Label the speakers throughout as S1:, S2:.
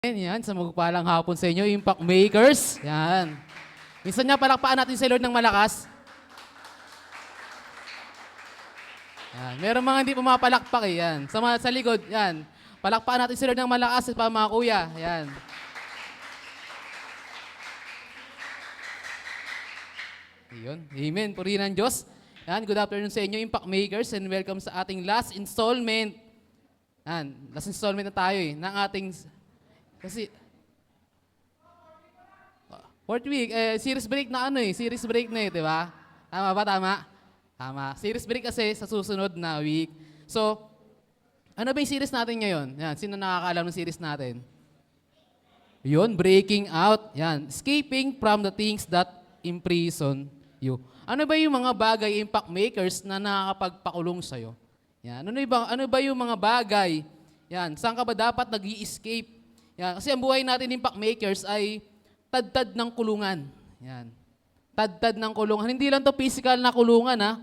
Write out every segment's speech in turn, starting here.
S1: Yan, sa magpalang hapon sa inyo, Impact Makers. Yan. Minsan nga palakpakan natin si Lord ng malakas. Yan. Meron mga hindi pumapalakpak eh. Yan. Sa likod, yan. Palakpakan natin si Lord ng malakas at mga kuya. Yan. Yun. Amen. Purihin ng Diyos. Yan. Good afternoon sa inyo, Impact Makers, and welcome sa ating last installment. Yan. Last installment na tayo eh, ng ating... Kasi, fourth week, series break na series break na di ba? Tama ba, tama? Tama. Series break kasi sa susunod na week. So, ano ba yung series natin ngayon? Yan, sino nakakaalam ng series natin? Yun, breaking out. Yan, escaping from the things that imprison you. Ano ba yung mga bagay, Impact Makers, na nakakapagpakulong sa'yo? Yan, ano ba yung mga bagay? Yan, saan ka ba dapat nag-i-escape? Yan, kasi ang buhay natin Impact Makers ay tad-tad ng kulungan. Yan. Tad-tad ng kulungan. Hindi lang to physical na kulungan, ha?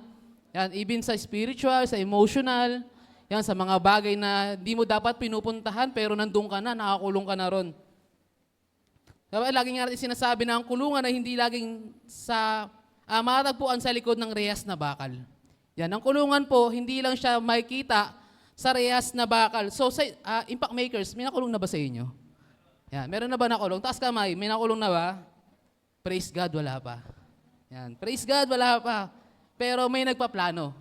S1: Yan, even sa spiritual, sa emotional, yan, sa mga bagay na di mo dapat pinupuntahan pero nandun ka na, nakakulong ka na ron. Diba, laging nga natin sinasabi na ang kulungan ay hindi laging matatagpuan sa likod ng rehas na bakal. Yan, ang kulungan po, hindi lang siya makikita sa rehas na bakal. So, sa Impact Makers, may nakulong na ba sa inyo? Yan, meron na ba nakulong? Taas kamay, may nakulong na ba? Praise God, wala pa. Yan, praise God, wala pa. Pero may nagpaplano.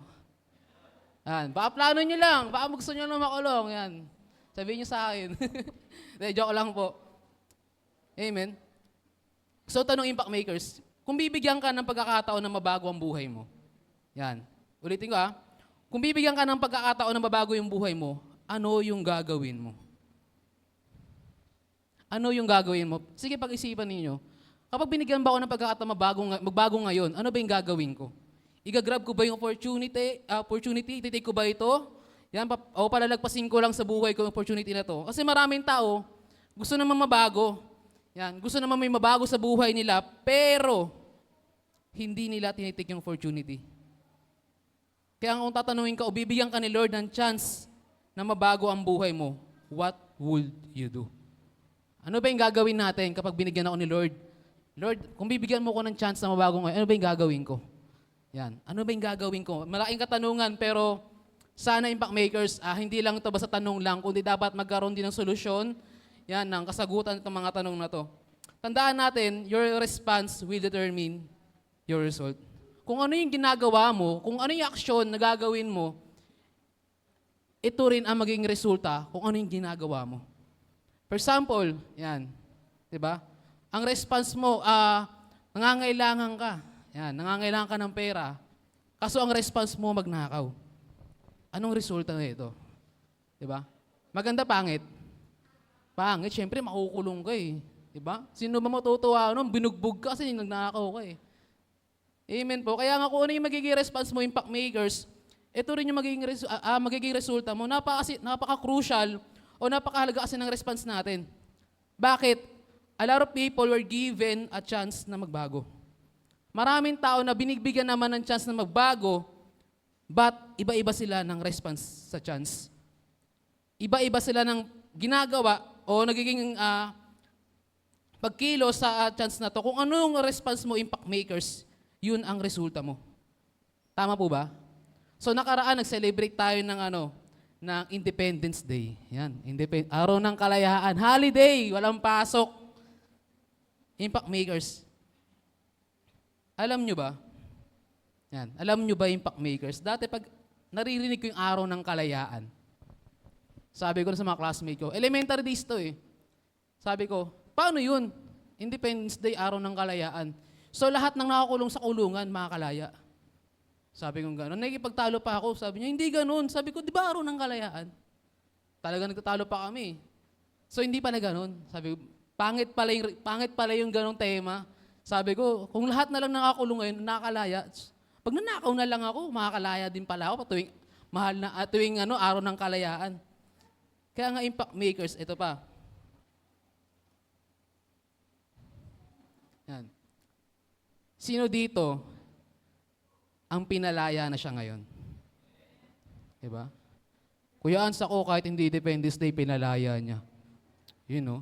S1: Yan, baka plano nyo lang, baka gusto nyo na makulong. Yan, sabihin nyo sa akin. Joke lang po. Amen. So, tanong Impact Makers, kung bibigyan ka ng pagkakataon na mabago ang buhay mo, yan, ulitin ko kung bibigyan ka ng pagkakataon na mabago yung buhay mo, ano yung gagawin mo? Ano yung gagawin mo? Sige, pag-isipan ninyo. Kapag binigyan ba ako ng pagkakataon magbago ngayon, ano ba yung gagawin ko? Igagrab ko ba yung opportunity? Titake ko ba ito? Yan, o palalagpasin ko lang sa buhay ko yung opportunity na to? Kasi maraming tao, gusto naman mabago. Yan, gusto naman may mabago sa buhay nila, pero hindi nila tinitake yung opportunity. Kaya kung tatanungin ka o bibigyan ka ni Lord ng chance na mabago ang buhay mo, what would you do? Ano ba yung gagawin natin kapag binigyan ako ni Lord? Lord, kung bibigyan mo ko ng chance na mabago ngayon, ano ba yung gagawin ko? Yan. Ano ba yung gagawin ko? Malaking katanungan, pero sana Impact Makers, hindi lang ito basta tanong lang, kundi dapat magkaroon din ng solusyon, yan, ng kasagutan itong mga tanong na to. Tandaan natin, your response will determine your result. Kung ano yung ginagawa mo, kung ano yung aksyon na gagawin mo, ito rin ang magiging resulta kung ano yung ginagawa mo. For example, yan, di ba? Ang response mo, nangangailangan ka. Yan, nangangailangan ka ng pera. Kaso ang response mo, magnakaw. Anong resulta na ito? Di ba? Maganda, pangit? Pangit, syempre makukulong ka eh. Di ba? Sino ba matutuwa nun? Binugbog ka kasi nagnakaw ka eh. Amen po. Kaya nga kung ano yung magiging response mo, Impact Makers, ito rin yung magiging resulta mo. Napaka-crucial o napakahalaga kasi ng response natin. Bakit? A lot of people were given a chance na magbago. Maraming tao na binibigyan naman ng chance na magbago, but iba-iba sila ng response sa chance. Iba-iba sila ng ginagawa o nagiging pagkilos sa chance na to. Kung ano yung response mo, Impact Makers, yun ang resulta mo. Tama po ba? So nakaraan, nag-celebrate tayo ng ng Independence Day. Yan, araw ng kalayaan. Holiday, walang pasok. Impact Makers. Alam nyo ba? Yan, alam nyo ba Impact Makers? Dati pag naririnig ko yung araw ng kalayaan, sabi ko na sa mga classmate ko, elementary days to eh. Sabi ko, paano yun? Independence Day, araw ng kalayaan. So lahat ng nakakulong sa kulungan, makakalaya. Sabi ko gano'n. Nakikipagtalo pa ako. Sabi niya, hindi gano'n. Sabi ko, di ba araw ng kalayaan? Talaga nagtatalo pa kami. So hindi pala gano'n. Sabi ko, pangit pala yung gano'ng tema. Sabi ko, kung lahat na lang nakakulong ngayon, nakakalaya, pag nanakaw na lang ako, makakalaya din pala ako tuwing araw ng kalayaan. Kaya nga Impact Makers, ito pa. Yan. Sino dito ang pinalaya na siya ngayon? Diba? Kuya Ans ako, kahit hindi Independence Day, pinalaya niya. Yun, no?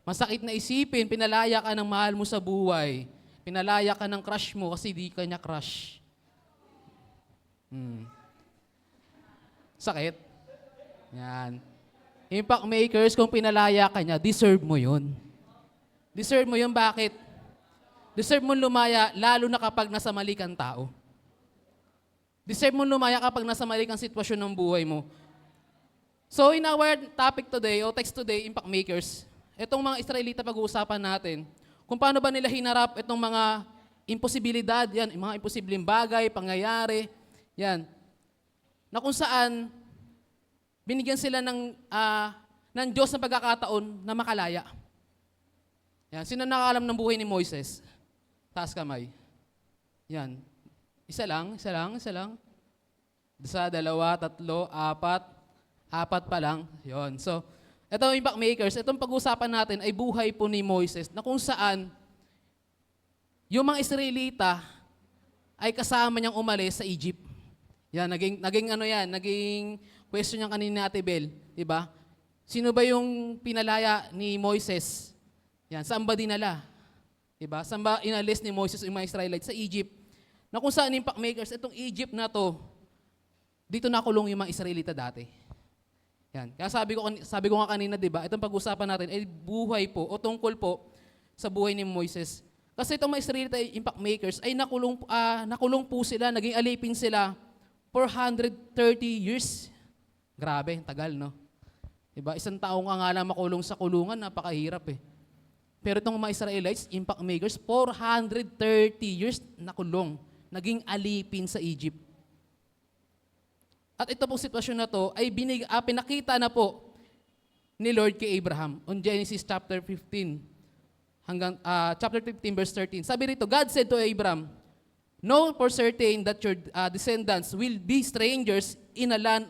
S1: Masakit na isipin, pinalaya ka ng mahal mo sa buhay. Pinalaya ka ng crush mo kasi di ka niya crush. Sakit. Yan. Impact makers, kung pinalaya ka niya, deserve mo yun. Deserve mo yun, bakit? Deserve mo lumaya, lalo na kapag nasa mali kang tao. Deserve mo lumaya kapag nasa mali kang sitwasyon ng buhay mo. So in our topic today, o text today, impact makers, itong mga Israelita pag-uusapan natin, kung paano ba nila hinarap itong mga imposibilidad, yan, mga imposibleng bagay, pangyayari, yan, na kung saan binigyan sila ng Diyos ng pagkakataon na makalaya. Yan, sino nakakalam ng buhay ni Moises? Taas kamay. Yan. Isa lang. Isa, dalawa, tatlo, apat. Apat pa lang. Yon. So, ito impact makers, itong pag-usapan natin ay buhay po ni Moises na kung saan yung mga Israelita ay kasama niyang umalis sa Egypt. Yan, naging question niya kanina Ate Bel, di ba? Sino ba yung pinalaya ni Moises? Yan, saan ba dinala? Di ba? Saan ba inalis ni Moises yung mga Israelites? Sa Egypt. Na kung saan impact makers, itong Egypt na to, dito nakulong yung mga Israelita dati. Yan. Kaya sabi ko nga kanina, di ba, itong pag-usapan natin ay buhay po o tungkol po sa buhay ni Moises. Kasi itong mga Israelita impact makers ay nakulong po sila, naging alipin sila for 130 years. Grabe, tagal, no? Diba? Isang taong nga lang makulong sa kulungan, napakahirap eh. Pero itong mga Israelites, impact makers, 430 years nakulong, naging alipin sa Egypt. At ito pong sitwasyon na to ay pinakita na po ni Lord kay Abraham on Genesis chapter 15 hanggang chapter 15 verse 13. Sabi rito, God said to Abraham, "Know for certain that your descendants will be strangers in a land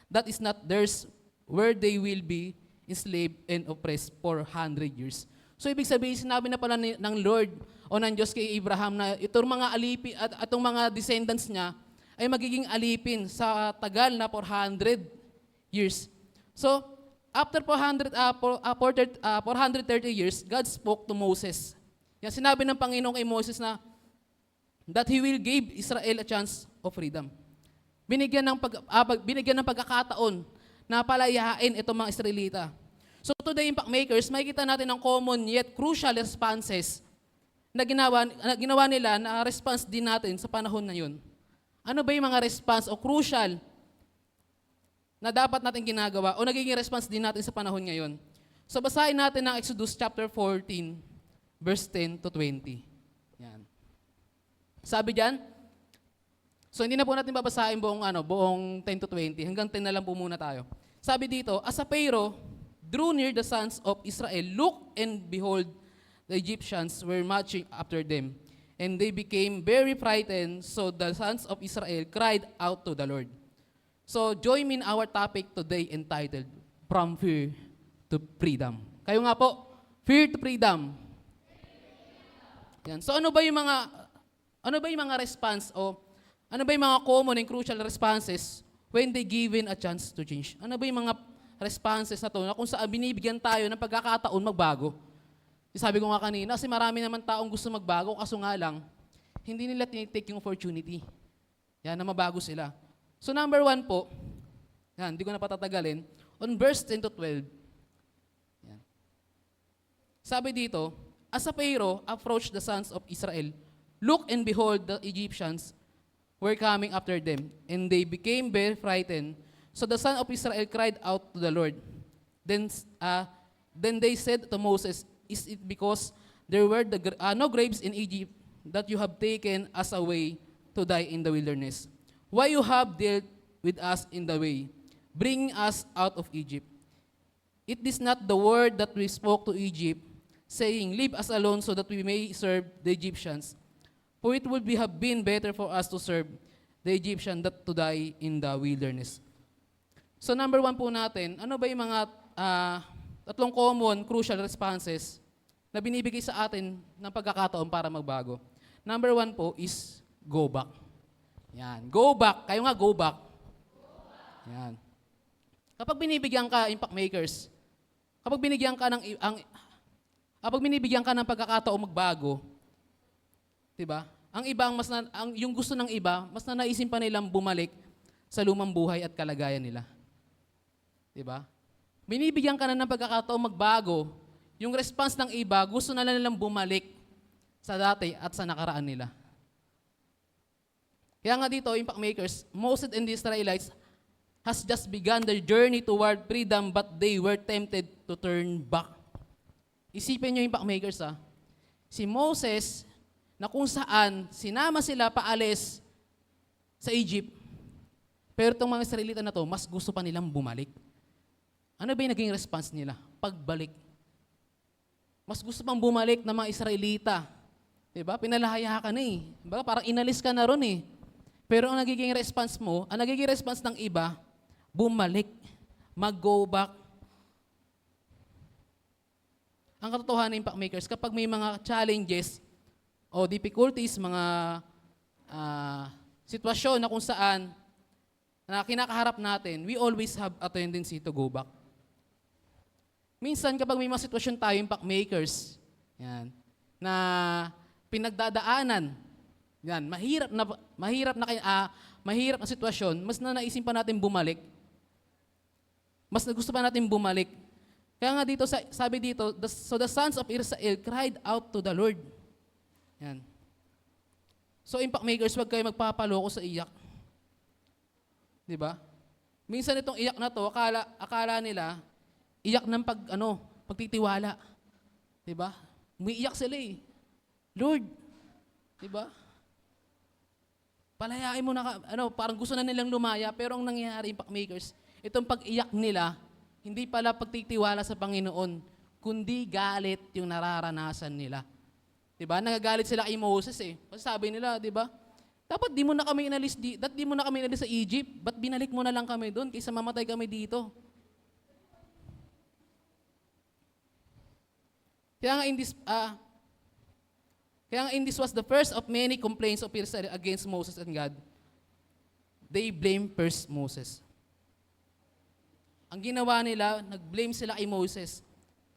S1: that is not theirs, where they will be enslaved and oppressed for 100 years." So ibig sabihin, sinabi na pala ng Lord o ng Diyos kay Abraham na itong mga alipin at itong mga descendants niya ay magiging alipin sa tagal na 400 years. So, after 430 years, God spoke to Moses. Yan, sinabi ng Panginoon kay Moses na that He will give Israel a chance of freedom. Binigyan ng pagkakataon na palayain itong mga Israelita. So today, impact makers, makikita natin ang common yet crucial responses na ginawa nila na response din natin sa panahon na yun. Ano ba yung mga response o crucial na dapat natin ginagawa o nagiging response din natin sa panahon ngayon? So basahin natin ang Exodus chapter 14, verse 10 to 20. Yan. Sabi diyan, so hindi na po natin babasahin buong 10 to 20, hanggang 10 na lang po muna tayo. Sabi dito, as a Pharaoh drew near the sons of Israel, look and behold, the Egyptians were marching after them. And they became very frightened, so the sons of Israel cried out to the Lord. So join me in our topic today entitled, From Fear to Freedom. Kayo nga po, Fear to Freedom. Yan. So ano ba yung mga response o ano ba yung mga common and crucial responses when they given a chance to change? Ano ba yung mga responses na to na kung saan binibigyan tayo ng pagkakataon magbago? Sabi ko nga kanina, kasi marami naman taong gusto magbago, kaso nga lang, hindi nila tinitake yung opportunity. Yan, na mabago sila. So number 1 po, yan, hindi ko na patatagalin, on verse 10 to 12. Yan. Sabi dito, as a Pharaoh approached the sons of Israel, look and behold, the Egyptians were coming after them, and they became very frightened. So the sons of Israel cried out to the Lord. Then they said to Moses, is it because there were no graves in Egypt that you have taken us away to die in the wilderness? Why you have dealt with us in the way, bringing us out of Egypt? It is not the word that we spoke to Egypt, saying, leave us alone so that we may serve the Egyptians. For it would have been better for us to serve the Egyptian than to die in the wilderness. So number 1 po natin, ano ba yung mga tatlong common, crucial responses na binibigay sa atin ng pagkakataon para magbago. Number 1 po is go back. Yan. Go back. Kayo nga, go back. Yan. Kapag binibigyan ka, impact makers, kapag binigyan ka Kapag binibigyan ka ng pagkakataong magbago, 'di ba? Ang iba yung gusto ng iba, mas nanaisin pa nilang bumalik sa lumang buhay at kalagayan nila. 'Di ba? Binibigyan ka na ng pagkakataong magbago, yung response ng iba, gusto na nilang bumalik sa dati at sa nakaraan nila. Kaya nga dito, Impact Makers, Moses and the Israelites has just begun their journey toward freedom but they were tempted to turn back. Isipin nyo, Impact Makers, si Moses, na kung saan sinama sila paalis sa Egypt, pero itong mga Israelita na to, mas gusto pa nilang bumalik. Ano ba yung naging response nila? Pagbalik. Mas gusto pang bumalik ng mga Israelita. Diba? Pinalahaya ka na eh. Diba? Parang inalis ka na ron eh. Pero ang nagiging response mo, ang nagiging response ng iba, bumalik. Mag-go back. Ang katotohanan ng Impact Makers, kapag may mga challenges o difficulties, mga sitwasyon na kung saan na kinakaharap natin, we always have a tendency to go back. Minsan kapag may mga sitwasyon tayo, Impact Makers, yan, na pinagdadaanan, yan, mahirap na sitwasyon, mas naisip pa natin bumalik. Mas gusto pa natin bumalik. Kaya nga dito, sabi dito, so the sons of Israel cried out to the Lord. Yan. So Impact Makers, wag kayo magpapaloko sa iyak. Di ba? Minsan itong iyak na to, akala nila, iyak ng pagtitiwala. Di ba? Umiiyak sila eh. Lord, di ba? Palayain mo na, parang gusto na nilang lumaya, pero ang nangyayari, Impact Makers, itong pag-iyak nila, hindi pala pagtitiwala sa Panginoon, kundi galit yung nararanasan nila. Di ba? Nagagalit sila kay Moses eh. Kasi sabi nila, di ba? Dapat di mo na kami inalis sa Egypt. Ba't binalik mo na lang kami doon kaysa mamatay kami dito? Kaya nga in this was the first of many complaints of Israel against Moses and God. They blame first Moses. Ang ginawa nila, nag-blame sila kay Moses.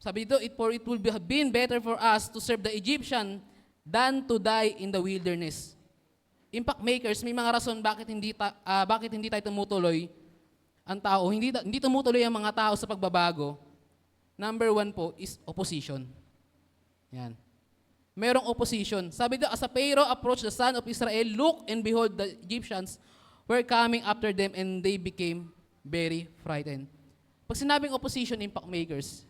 S1: Sabi dito, for it will have been better for us to serve the Egyptian than to die in the wilderness. Impact Makers, may mga rason bakit hindi tayo tumutuloy ang tao. Hindi tumutuloy ang mga tao sa pagbabago. Number 1 po is opposition. Yan. Merong opposition. Sabi dito, as a Pharaoh approached the son of Israel, look and behold, the Egyptians were coming after them and they became very frightened. Pag sinabing opposition, Impact Makers,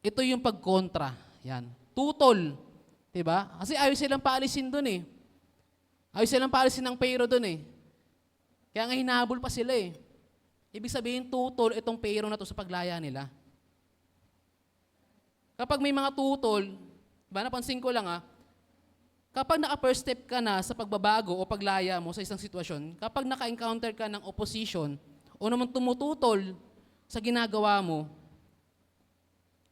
S1: ito yung pagkontra. Yan. Tutol. Diba? Kasi ayaw silang paalisin dun eh. Ayaw silang paalisin ng Pharaoh dun eh. Kaya nga hinahabol pa sila eh. Ibig sabihin, tutol itong Pharaoh na to sa paglaya nila. Kapag may mga tutol, diba, napansin ko lang kapag naka-first step ka na sa pagbabago o paglaya mo sa isang sitwasyon, kapag naka-encounter ka ng opposition o naman tumututol sa ginagawa mo,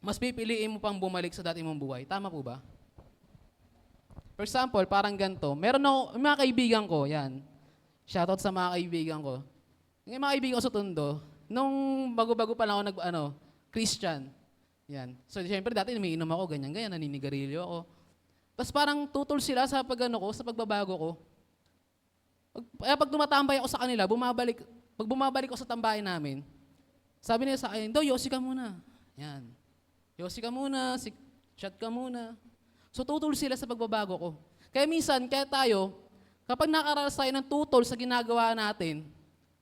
S1: mas pipiliin mo pang bumalik sa dati mong buhay. Tama po ba? For example, parang ganito. Meron ako, mga kaibigan ko, yan. Shoutout sa mga kaibigan ko. Yung mga kaibigan ko sa Tondo, nung bago-bago pa lang ako Christian. Yan. So, siyempre, dati umiinom ako, ganyan-ganyan, naninigarilyo ako. Tapos parang tutol sila sa sa pagbabago ko. Kaya pag tumatambay ako sa kanila, pag bumabalik ako sa tambayan namin, sabi nila sa akin, yosi ka muna. Yan. Yosi ka muna, chat ka muna. So, tutol sila sa pagbabago ko. Kaya minsan, kapag nakaranas tayo ng tutol sa ginagawa natin,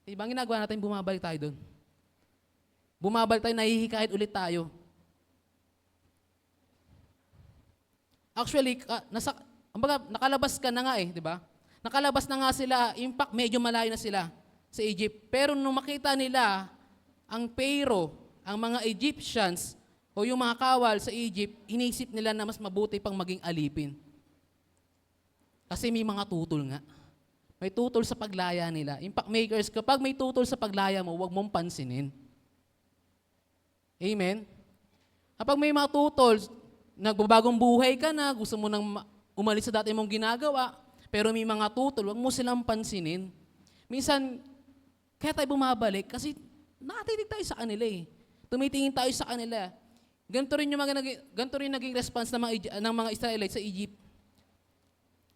S1: diba, ang ginagawa natin, bumabalik tayo doon. Bumabalik tayo, nahihikayat ulit tayo. Actually, nakalabas ka na nga eh, di ba? Nakalabas na nga sila, Impact, medyo malayo na sila sa Egypt. Pero nung makita nila ang Pharaoh, ang mga Egyptians, o yung mga kawal sa Egypt, inisip nila na mas mabuti pang maging alipin. Kasi may mga tutol nga. May tutol sa paglaya nila. Impact Makers, kapag may tutol sa paglaya mo, huwag mong pansinin. Amen? Kapag may mga tutol, nagbabagong buhay ka na, gusto mo nang umalis sa dati mong ginagawa, pero may mga tutol, huwag mo silang pansinin. Minsan, kaya tayo bumabalik kasi nakatitig tayo sa kanila eh. Tumitingin tayo sa kanila. Ganito rin naging response ng mga Israelites sa Egypt.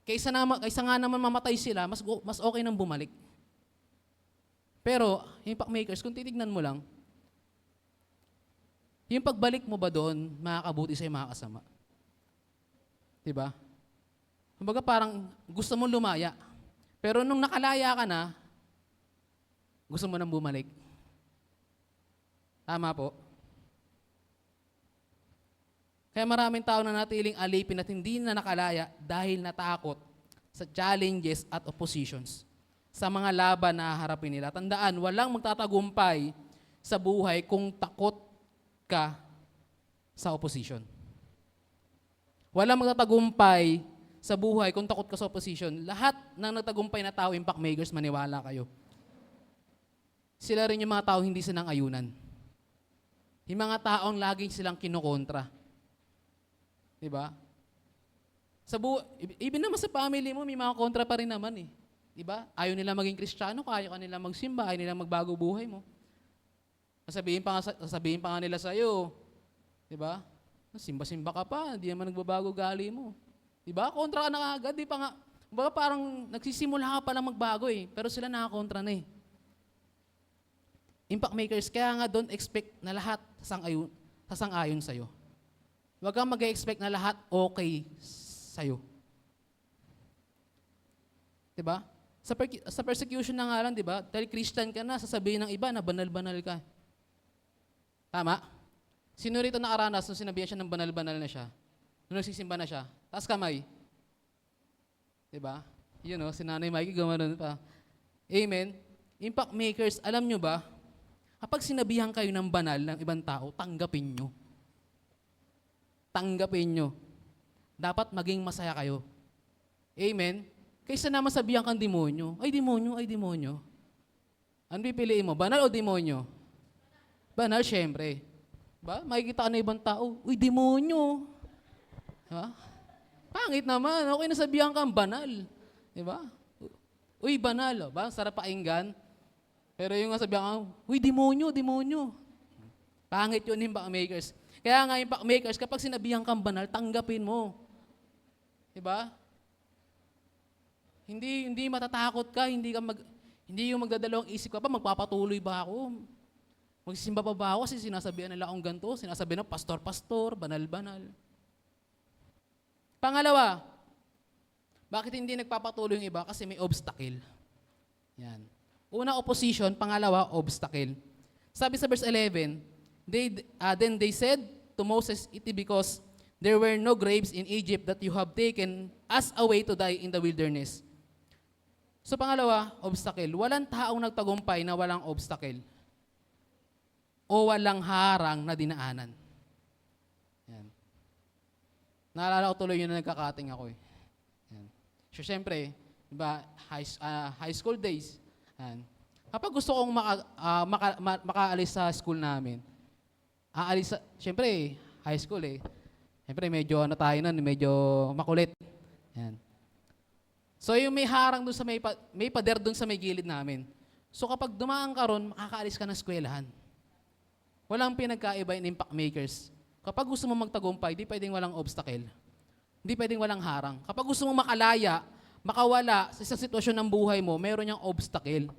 S1: Kaysa nga naman mamatay sila, mas okay nang bumalik. Pero, impact makers, kung titignan mo lang, yung pagbalik mo ba doon, makakabuti sa'yo, makakasama? Diba? Kumbaga parang gusto mo lumaya. Pero nung nakalaya ka na, gusto mo nang bumalik. Tama po. Kaya maraming tao na natiling alipin at hindi na nakalaya dahil natakot sa challenges at oppositions sa mga laban na haharapin nila. Tandaan, walang magtatagumpay sa buhay kung takot ka sa opposition. Walang magtatagumpay sa buhay kung takot ka sa opposition. Lahat ng nagtagumpay na tao, impact makers, maniwala kayo. Sila rin yung mga tao hindi silang ayunan. Yung mga taong laging silang kinukontra. Diba? Even naman sa family mo, may mga kontra pa rin naman eh. Diba? Ayaw nila maging Kristiyano, ayaw ka nila magsimba, ayaw nila magbago buhay mo. Sasabihin pa nga nila sa'yo, diba? Simba-simba ka pa, hindi naman nagbabago gali mo. Diba? Kontra ka na agad, di pa nga. Diba, parang nagsisimula ka pa lang magbago eh, pero sila nakakontra na eh. Impact makers, kaya nga don't expect na lahat sasang-ayon sa'yo. Huwag kang mag-expect na lahat okay sa'yo. Diba? Sa persecution na nga lang, diba? Dahil Christian ka na, sasabihin ng iba na banal-banal ka. Tama? Sino rito nakaranas nung sinabihan siya ng banal-banal na siya? Nung nagsisimba na siya? Taas kamay. Diba? Yun o, si Nanay Mikey gumanon pa. Amen? Impact makers, alam nyo ba, kapag sinabihan kayo ng banal ng ibang tao, tanggapin nyo. Tanggapin nyo. Dapat maging masaya kayo. Amen? Kaysa naman sabihan kang demonyo, ay demonyo, ay demonyo. Ano pipiliin mo? Banal o demonyo? Banal, syempre. Ba? Makikita ka na ibang tao, uy, demonyo. Ha? Pangit naman. Okay na sabihan kang banal. Diba? Uy, banal. Ba? Sarap pakinggan. Pero yung sabihan kang, uy, demonyo, demonyo. Pangit yun, impact makers. Kaya nga, impact makers, kapag sinabihan kang banal, tanggapin mo. Diba? Hindi matatakot ka, hindi yung magdadalawang isip ka pa, magpapatuloy ba ako? Magsisimba pa ba ako kasi sinasabihan nila akong ganito, sinasabihan ng pastor, banal-banal. Pangalawa, bakit hindi nagpapatuloy yung iba? Kasi may obstacle. Yan. Una, opposition. Pangalawa, obstacle. Sabi sa verse 11, then they said to Moses, "It is because there were no graves in Egypt that you have taken us away to die in the wilderness." So pangalawa, obstacle. Walang taong nagtagumpay na walang obstacle o walang harang na dinaanan. Yan. Naalala ko tuloy yun na nagkakating ako eh. Yan. So syempre, diba, high school days. Yan. Kapag gusto kong makaalis sa school namin, syempre, high school eh. Syempre, medyo tayo nun, medyo makulit. Yan. So yung may harang dun sa may pader dun sa may gilid namin. So kapag dumaan ka ron, makakaalis ka ng eskwelahan. Walang pinagkaiba in impact makers. Kapag gusto mo magtagumpay, di pwedeng walang obstacle. Hindi pwedeng walang harang. Kapag gusto mo makalaya, makawala sa isang sitwasyon ng buhay mo, meron niyang obstacle.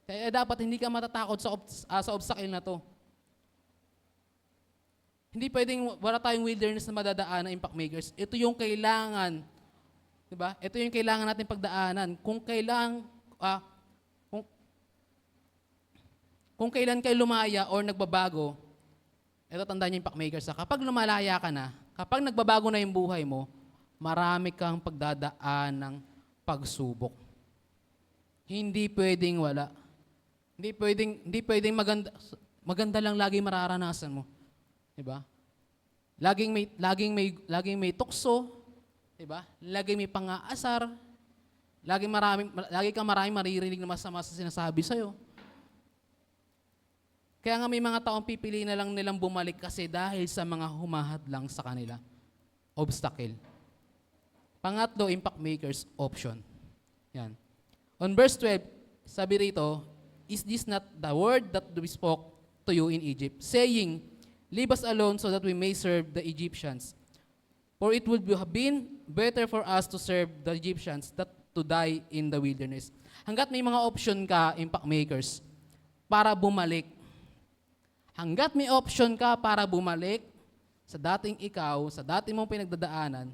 S1: Kaya dapat hindi ka matatakot sa obstacle na to. Hindi pwedeng wala tayong wilderness na madadaan na impact makers. Ito yung kailangan, di ba? Ito yung kailangan natin pagdaanan. Kung kailan kayo lumaya or nagbabago, ito tandaan niyo impact makers. Kapag lumalaya ka na, kapag nagbabago na yung buhay mo, marami kang pagdadaan ng pagsubok. Hindi pwedeng wala. Hindi pwedeng maganda lang lagi mararanasan mo. 'Di ba? Laging may tukso, 'di ba? Laging may pang-aasar. Lagi kang maraming maririnig na masama sa sinasabi sa iyo. Kaya nga may mga taong pipili na lang nilang bumalik kasi dahil sa mga humahadlang sa kanila. Obstacle. Pangatlo, impact makers, option. Yan. On verse 12, sabi rito, "Is this not the word that we spoke to you in Egypt, saying, Leave us alone so that we may serve the Egyptians. For it would have been better for us to serve the Egyptians than to die in the wilderness. Hanggat may mga option ka, impact makers, para bumalik. Hanggat may option ka para bumalik sa dating ikaw, sa dating mong pinagdadaanan,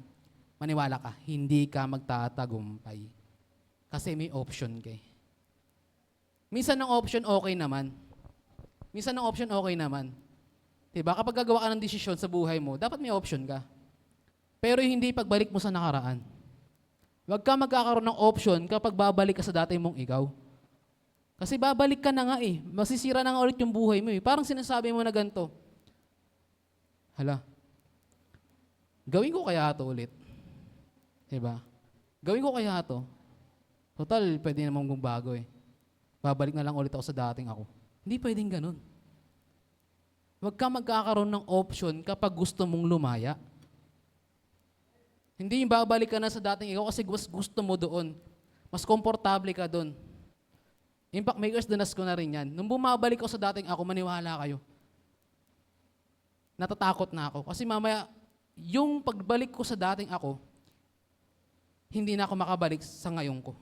S1: maniwala ka, hindi ka magtatagumpay. Kasi may option ka. Minsan ng option okay naman. Minsan ng option okay naman. Diba? Kapag gagawa ka ng desisyon sa buhay mo, dapat may option ka. Pero hindi pagbalik mo sa nakaraan. Huwag ka magkakaroon ng option kapag babalik ka sa dati mong ikaw. Kasi babalik ka na nga eh. Masisira na nga ulit yung buhay mo eh. Parang sinasabi mo na ganito. Hala, gawin ko kaya ito ulit? Diba? Gawin ko kaya ito? Total, pwede namang bago eh. Babalik na lang ulit ako sa dating ako. Hindi pwedeng ganun. Huwag ka magkakaroon ng option kapag gusto mong lumaya. Hindi yung babalik ka na sa dating ikaw kasi gusto mo doon. Mas komportable ka doon. Impact makers, danas ko na rin yan. Nung bumabalik ako sa dating ako, maniwala kayo. Natatakot na ako. Kasi mamaya, yung pagbalik ko sa dating ako, hindi na ako makabalik sa ngayon ko.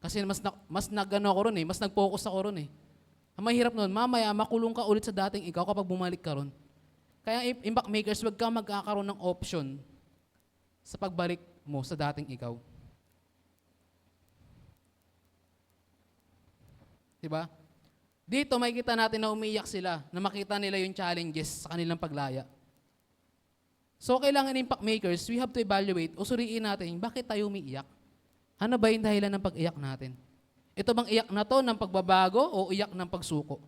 S1: Kasi mas nag-ano ako ron eh, mas nag-focus ako ron eh. Ang mahirap nun, mamaya makulong ka ulit sa dating ikaw kapag bumalik ka ron. Kaya impact makers, huwag ka magkakaroon ng option sa pagbalik mo sa dating ikaw. Diba? Dito makikita natin na umiiyak sila, na makita nila yung challenges sa kanilang paglaya. So kailangan impact makers, we have to evaluate o suriin natin, bakit tayo umiiyak? Ano ba yung dahilan ng pag-iyak natin? Ito bang iyak na to ng pagbabago o iyak ng pagsuko?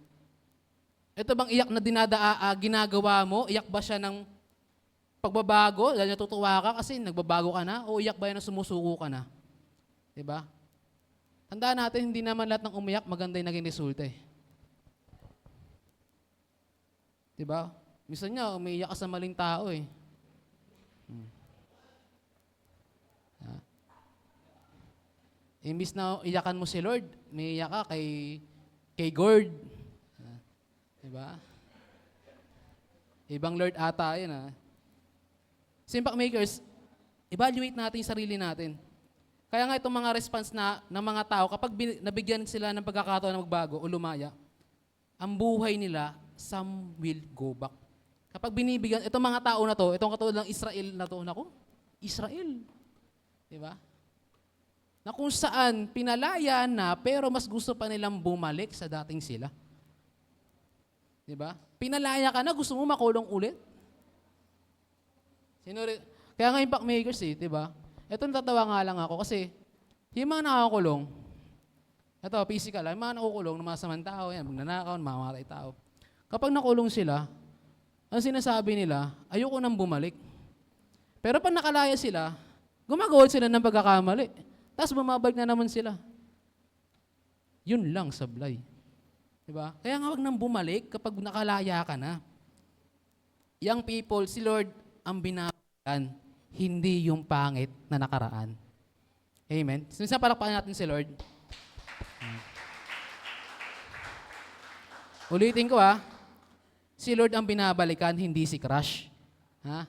S1: Ito bang iyak na ginagawa mo? Iyak ba siya ng pagbabago dahil natutuwa ka kasi nagbabago ka na? O iyak ba yan na sumusuko ka na? Diba? Tandaan natin, hindi naman lahat ng umiyak maganda yung naging resulta eh. Diba? Minsan nga, umiiyak ka sa maling tao eh. Imbis na iyakan mo si Lord, may iyak ka kay Gord. Diba? Ibang Lord ata yun ha. So impact makers, evaluate natin yung sarili natin. Kaya nga itong mga response ng mga tao, kapag nabigyan sila ng pagkakataon na magbago o lumaya, ang buhay nila, some will go back. Kapag binibigyan, itong mga tao na to, itong katulad ng Israel na to, nako, Israel. Diba? Na kung saan pinalaya na pero mas gusto pa nilang bumalik sa dating sila. 'Di ba? Pinalaya ka na, gusto mo makulong ulit. Kaya nga impact makers 'di ba? Ito natatawa nga lang ako kasi yung mga nakakulong, ito physical, yung mga nakukulong ng mga masamang tao, yan, magnanakaw, mamamatay tao. Kapag nakulong sila, ang sinasabi nila, ayoko nang bumalik. Pero pag nakalaya sila, gumagawa sila ng pagkakamali. Tapos bumabalik na naman sila. Yun lang sablay. Diba? Kaya nga wag nang bumalik kapag nakalaya ka na. Young people, si Lord ang binabayan, hindi yung pangit na nakaraan. Amen? Sinisa palakpakan natin si Lord. Ulitin ko si Lord ang binabalikan, hindi si crush. Ha?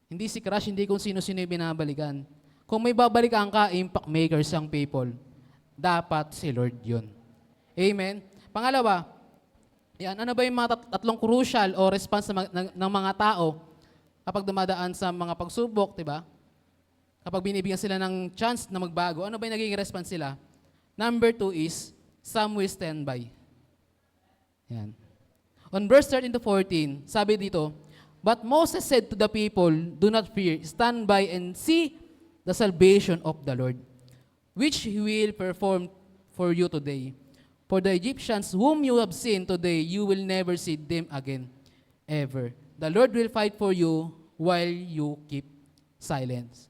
S1: Hindi si crush, hindi kung sino-sino yung binabalikan. Kung may babalikan ka, impact makers ang people, dapat si Lord yun. Amen? Pangalawa, yan, ano ba yung mga tatlong crucial o response ng mga tao kapag dumadaan sa mga pagsubok, diba? Kapag binibigyan sila ng chance na magbago, ano ba yung naging response sila? Number 2 is, some will stand by. Yan. On verse 13 to 14, sabi dito, but Moses said to the people, do not fear, stand by and see the salvation of the Lord, which He will perform for you today. For the Egyptians whom you have seen today, you will never see them again, ever. The Lord will fight for you while you keep silence.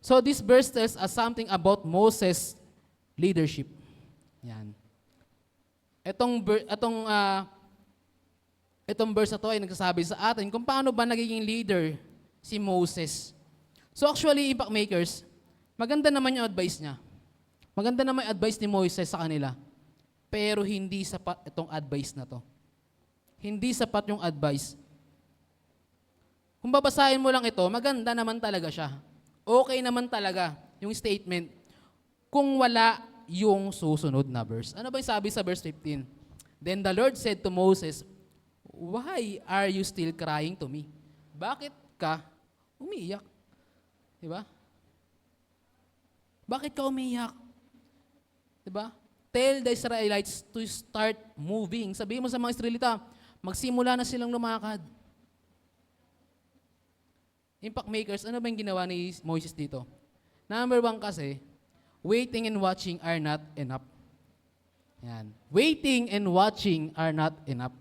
S1: So this verse tells us something about Moses' leadership. Yan. Itong verse na to ay nagsasabi sa atin kung paano ba nagiging leader si Moses. So actually, impact makers, maganda naman yung advice niya. Maganda naman yung advice ni Moises sa kanila. Pero hindi sapat itong advice na to. Hindi sapat yung advice Kung babasahin mo lang ito, maganda naman talaga siya. Okay naman talaga yung statement kung wala yung susunod na verse. Ano ba yung sabi sa verse 15? Then the Lord said to Moses, "Why are you still crying to me?" Bakit ka umiiyak? Diba? Bakit ka umiiyak? Diba? Tell the Israelites to start moving. Sabihin mo sa mga Israelita, magsimula na silang lumakad. Impact makers, ano ba yung ginawa ni Moses dito? Number 1 kasi, waiting and watching are not enough. Yan. Waiting and watching are not enough.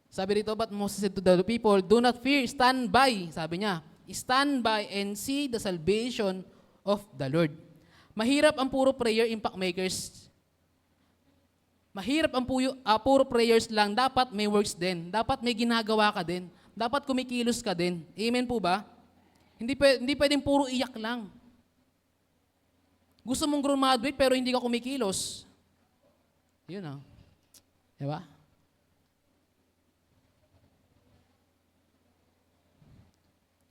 S1: Sabi dito, but Moses said to the people, do not fear, stand by. Sabi niya, stand by and see the salvation of the Lord. Mahirap ang puro prayer, impact makers. Mahirap ang puro prayers lang. Dapat may works din. Dapat may ginagawa ka din. Dapat kumikilos ka din. Amen po ba? Hindi pwedeng puro iyak lang. Gusto mong graduate pero hindi ka kumikilos. Yun ah. Diba?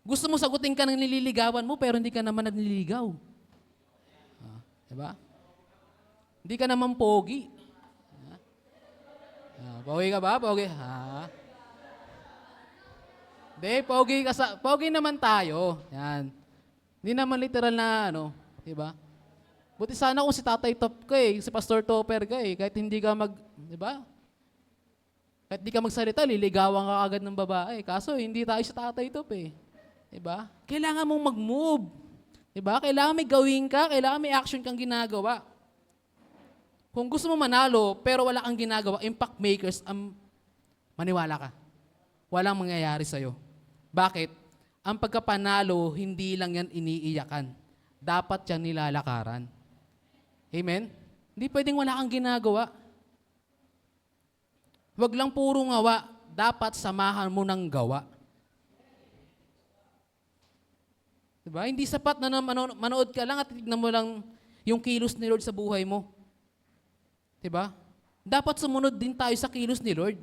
S1: Gusto mo sagutin ka ng nililigawan mo pero hindi ka naman nililigaw. Diba? Hindi ka naman pogi. Pogi ka ba? Pogi. Hindi, pogi naman tayo. Yan. Hindi naman literal na ano, di ba? Buti sana kung si Tatay Top ka si Pastor Topper ka kahit hindi ka di ba? Kahit hindi ka magsalita, liligawan ka agad ng babae. Kaso hindi tayo si Tatay Top Di ba? Kailangan mong mag-move. Di ba? Kailangan may gawin ka, kailangan may action kang ginagawa. Kung gusto mo manalo, pero wala kang ginagawa, impact makers, maniwala ka. Walang mangyayari sa'yo. Bakit? Ang pagkapanalo, hindi lang yan iniiyakan. Dapat yan nilalakaran. Amen? Hindi pwedeng wala kang ginagawa. Huwag lang puro ngawa. Dapat samahan mo ng gawa. Diba? Hindi sapat na manood ka lang at tignan mo lang yung kilos ni Lord sa buhay mo. Diba? Dapat sumunod din tayo sa kilos ni Lord.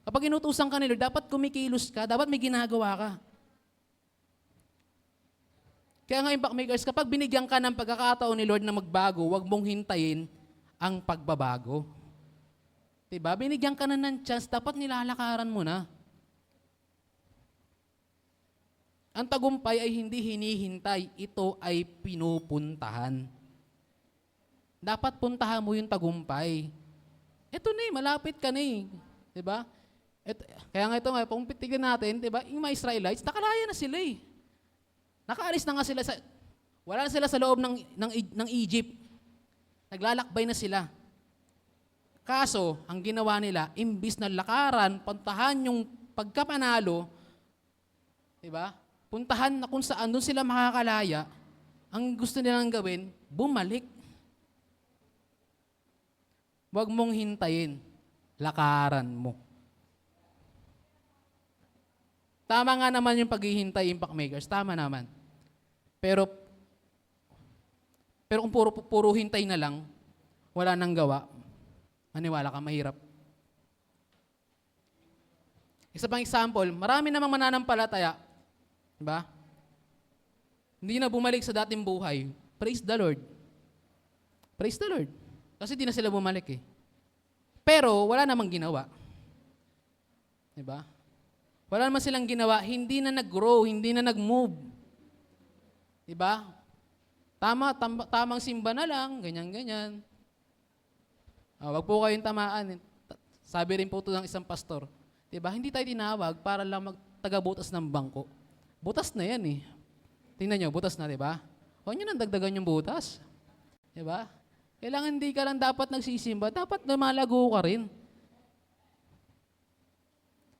S1: Kapag inutusan ka ni Lord, dapat kumikilos ka, dapat may ginagawa ka. Kaya nga, impact makers, kapag binigyan ka ng pagkakataon ni Lord na magbago, huwag mong hintayin ang pagbabago. Diba? Binigyan ka na ng chance, dapat nilalakaran mo na. Ang tagumpay ay hindi hinihintay, ito ay pinupuntahan. Dapat puntahan mo yung tagumpay. Ito na malapit ka na Diba? Kaya nga ito nga, kung tignan natin, diba, yung mga Israelites, nakalaya na sila Nakaalis na nga sila wala na sila sa loob ng Egypt. Naglalakbay na sila. Kaso, ang ginawa nila, imbis na lakaran, puntahan yung pagkapanalo, diba? Puntahan na kung saan doon sila makakalaya, ang gusto nilang gawin, bumalik. Huwag mong hintayin, lakaran mo. Tama nga naman yung paghihintay, impact makers. Tama naman. Pero kung puro hintay na lang, wala nang gawa, maniwala ka, mahirap. Isa pang example, marami namang mananampalataya, diba? Hindi na bumalik sa dating buhay. Praise the Lord. Praise the Lord. Kasi di na sila bumalik Pero wala namang ginawa. Diba? Wala naman silang ginawa, hindi na nag-grow, hindi na nag-move. Diba? Tamang simba na lang, ganyan-ganyan. Wag po kayong tamaan. Sabi rin po ito ng isang pastor. Diba? Hindi tayo tinawag para lang magtaga-butas ng bangko. Butas na yan Tingnan nyo, butas na, diba? Huwag nyo nang dagdagan yung butas. Diba? Kailangan hindi ka lang dapat nagsisimba, dapat lumalago ka rin.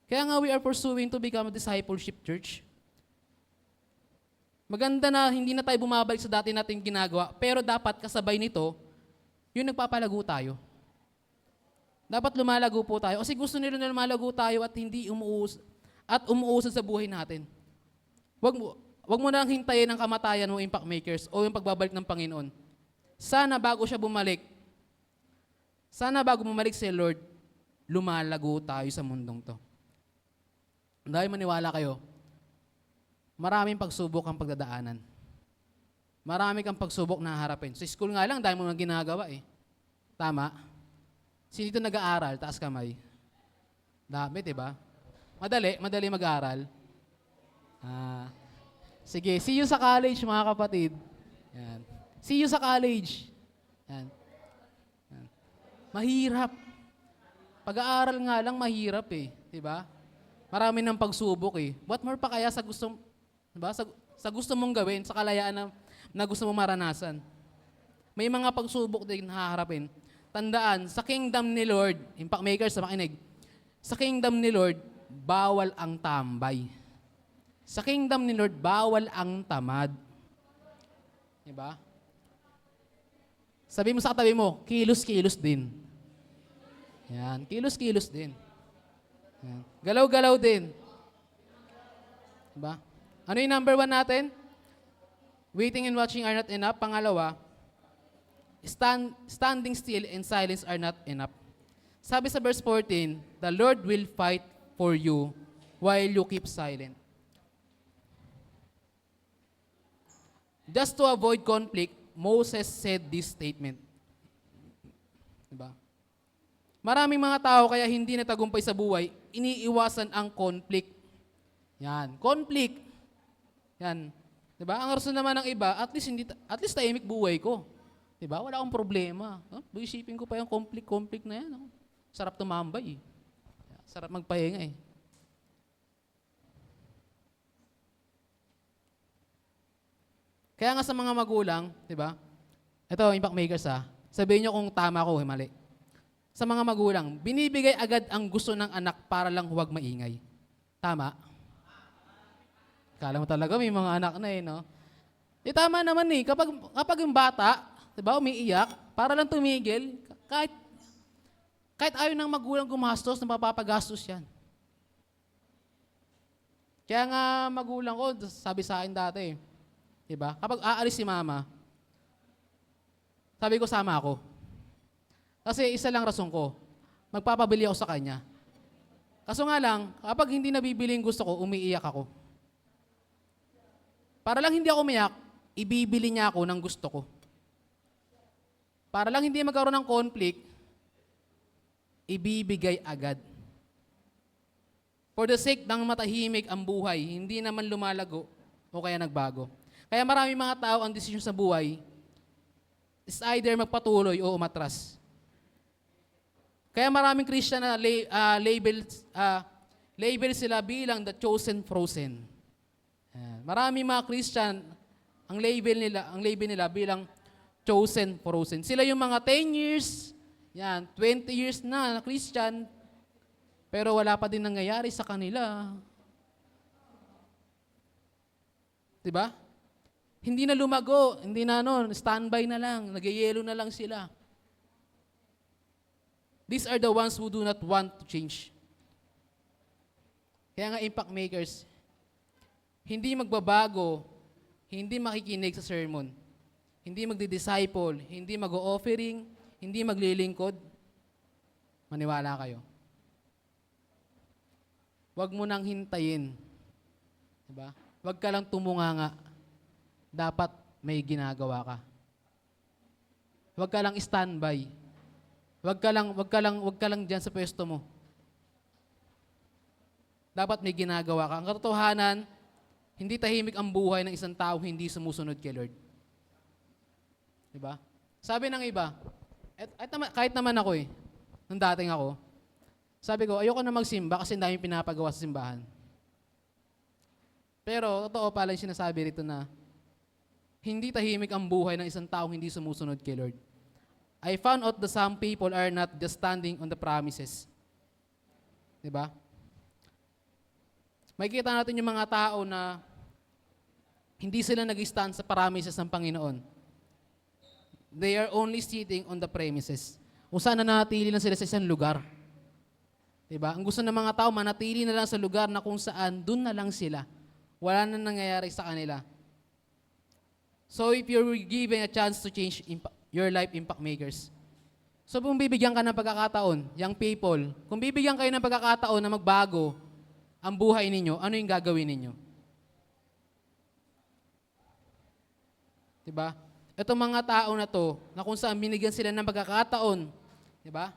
S1: Kaya nga we are pursuing to become a discipleship church. Maganda na hindi na tayo bumabalik sa dati nating ginagawa, pero dapat kasabay nito, yung nagpapalago tayo. Dapat lumalago po tayo. Kasi gusto nila na lumalago tayo at hindi umuusad sa buhay natin. Wag mo nang hintayin ang kamatayan mo, impact makers, o yung pagbabalik ng Panginoon. Sana bago bumalik si Lord, lumalago tayo sa mundong to. Dahil maniwala kayo, maraming pagsubok ang pagdadaanan. Marami kang pagsubok na haharapin. Sa school nga lang, dahil mo nang ginagawa eh. Tama? Sino dito nag-aaral? Taas kamay. Dami, diba? Madali mag-aaral. Sige, see you sa college, mga kapatid. Yan. See you sa college. Yan. Yan. Mahirap. Pag-aaral nga lang, mahirap eh. Diba? Marami ng pagsubok eh. What more pa kaya sa gusto, diba? Sa gusto mong gawin, sa kalayaan na gusto mong maranasan. May mga pagsubok din na haharapin. Tandaan, sa kingdom ni Lord, impact makers, makinig, sa kingdom ni Lord, bawal ang tambay. Sa kingdom ni Lord, bawal ang tamad. Diba? Sabi mo sa katabi mo, kilos-kilos din. Yan, kilos-kilos din. Yan. Galaw-galaw din. Diba? Ano yung number 1 natin? Waiting and watching are not enough. Pangalawa, standing still and silence are not enough. Sabi sa verse 14, the Lord will fight for you while you keep silent. Just to avoid conflict, Moses said this statement. Diba? Maraming mga tao kaya hindi natagumpay sa buhay, iniiwasan ang conflict. Yan, conflict. Yan. Diba? Ang rason naman ng iba, at least tahimik buhay ko. Diba? Wala akong problema. Isipin ko pa yung conflict na yan. Sarap tumambay. Sarap magpahinga eh. Kaya nga sa mga magulang, di ba? Ito, impact makers sabihin nyo kung tama ko o mali. Sa mga magulang, binibigay agad ang gusto ng anak para lang huwag maingay. Tama? Kala mo talaga may mga anak na eh, no? Tama naman eh. Kapag yung bata, di ba, umiiyak, para lang tumigil, kahit ayaw ng magulang gumastos, napapagastos yan. Kaya nga magulang ko, sabi sa akin dati, diba? Kapag aalis si mama, sabi ko sama ako. Kasi isa lang rason ko, magpapabili ako sa kanya. Kaso nga lang, kapag hindi nabibili yung gusto ko, umiiyak ako. Para lang hindi ako umiyak, ibibili niya ako ng gusto ko. Para lang hindi magkaroon ng conflict, ibibigay agad. For the sake ng matahimik ang buhay, hindi naman lumalago o kaya nagbago. Kaya maraming mga tao ang desisyon sa buhay is either magpatuloy o umatras. Kaya maraming Christian na label sila bilang the chosen frozen. Maraming mga Christian ang label nila bilang chosen frozen. Sila yung mga 10 years, 20 years na Christian, pero wala pa din nangyayari sa kanila. Diba? Hindi na lumago, hindi na standby na lang, nagyayelo na lang sila. These are the ones who do not want to change. Kaya nga impact makers, hindi magbabago, hindi makikinig sa sermon, hindi magdi-disciple, hindi mag-o-offering, hindi maglilingkod, maniwala kayo. Huwag mo nang hintayin. Diba? Huwag ka lang tumunganga. Dapat may ginagawa ka. Huwag ka lang standby. Huwag ka lang diyan sa pwesto mo. Dapat may ginagawa ka. Ang katotohanan, hindi tahimik ang buhay ng isang tao hindi sumusunod kay Lord. Diba? Sabi ng iba, kahit naman ako nung dating ako, sabi ko, ayoko na magsimba kasi daming pinapagawa sa simbahan. Pero, totoo pala yung sinasabi rito na, hindi tahimik ang buhay ng isang taong hindi sumusunod kay Lord. I found out that some people are not just standing on the promises. Diba? Makikita natin yung mga tao na hindi sila nag-stand sa promises ng Panginoon. They are only sitting on the premises. Kung saan nanatili lang sila sa isang lugar. Diba? Ang gusto ng mga tao, manatili na lang sa lugar na kung saan, dun na lang sila. Wala na nangyayari sa kanila. So if you're given a chance to change your life, impact makers. So kung bibigyan ka ng pagkakataon, young people, kung bibigyan kayo ng pagkakataon na magbago ang buhay ninyo, ano yung gagawin ninyo? 'Di ba? Itong mga tao na to, na kung saan binigyan sila ng pagkakataon, 'di ba?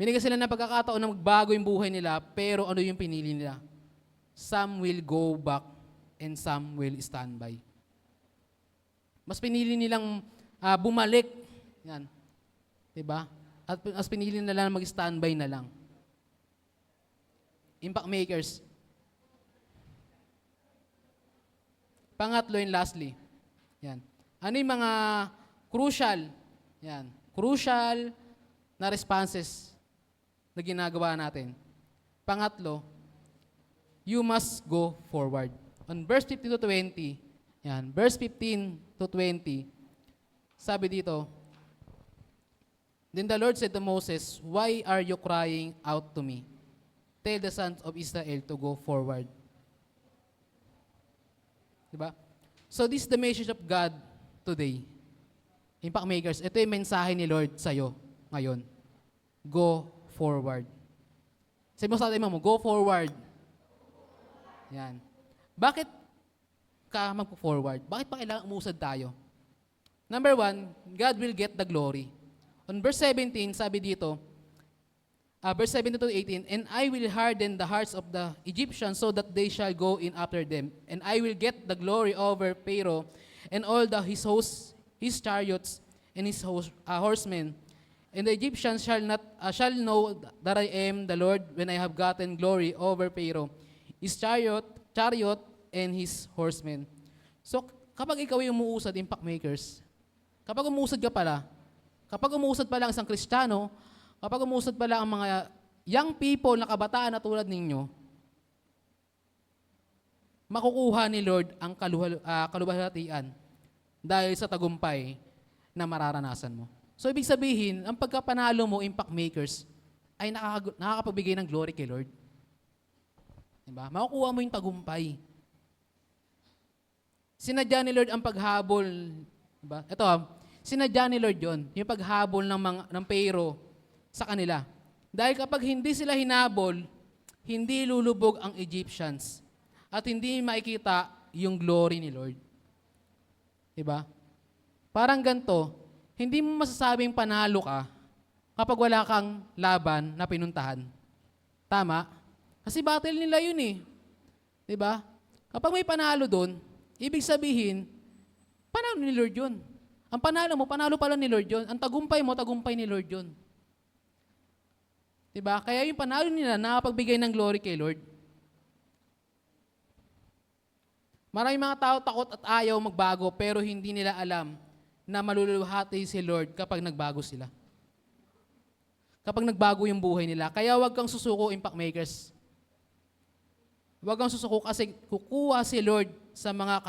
S1: Binigyan sila ng pagkakataon na magbago yung buhay nila, pero ano yung pinili nila? Some will go back and some will stand by. Mas pinili nilang bumalik. Yan. 'Di ba? At mas pinili nila na mag-standby na lang. Impact makers. Pangatlo and lastly. Yan. Ano yung mga crucial? Yan. Crucial na responses na ginagawa natin. Pangatlo, you must go forward. On verse 15 to 20, yan, verse 15 to 20, sabi dito, Then the Lord said to Moses, Why are you crying out to me? Tell the sons of Israel to go forward. Diba? So this is the message of God today. Impact makers, ito yung mensahe ni Lord sa'yo ngayon. Go forward. Sabi mo sa atin mo, go forward. Yan. Bakit ka mag-forward? Bakit pa kailangan umusad tayo? Number one, God will get the glory. On verse 17, sabi dito, verse 17 to 18, And I will harden the hearts of the Egyptians so that they shall go in after them. And I will get the glory over Pharaoh and all his hosts, his chariots, and his horsemen. And the Egyptians shall know that I am the Lord when I have gotten glory over Pharaoh, his chariot, and his horsemen. So, kapag ikaw yung umuusad, impact makers, kapag umuusad ka pala, kapag umuusad pala ang isang Kristiyano, kapag umuusad pala ang mga young people na kabataan na tulad ninyo, makukuha ni Lord ang kaluwalhatian dahil sa tagumpay na mararanasan mo. So, ibig sabihin, ang pagkapanalo mo, impact makers, ay nakakapagbigay ng glory kay Lord. Diba? Makukuha mo yung tagumpay. Sinadya ni Lord ang paghabol. Diba? Ito, sinadya ni Lord yon, yung paghabol ng Pharaoh sa kanila. Dahil kapag hindi sila hinabol, hindi lulubog ang Egyptians at hindi makikita yung glory ni Lord. Diba? Parang ganito, hindi mo masasabing panalo ka kapag wala kang laban na pinuntahan. Tama? Kasi battle nila yun eh. Diba? Kapag may panalo doon, ibig sabihin, panalo ni Lord yun. Ang panalo mo, panalo pala ni Lord yun. Ang tagumpay mo, tagumpay ni Lord yun. Diba? Kaya yung panalo nila, nakapagbigay ng glory kay Lord. Maraming mga tao takot at ayaw magbago, pero hindi nila alam na maluluhati si Lord kapag nagbago sila. Kapag nagbago yung buhay nila. Kaya huwag kang susuko, impact makers. Huwag kang susuko kasi kukuha si Lord sa mga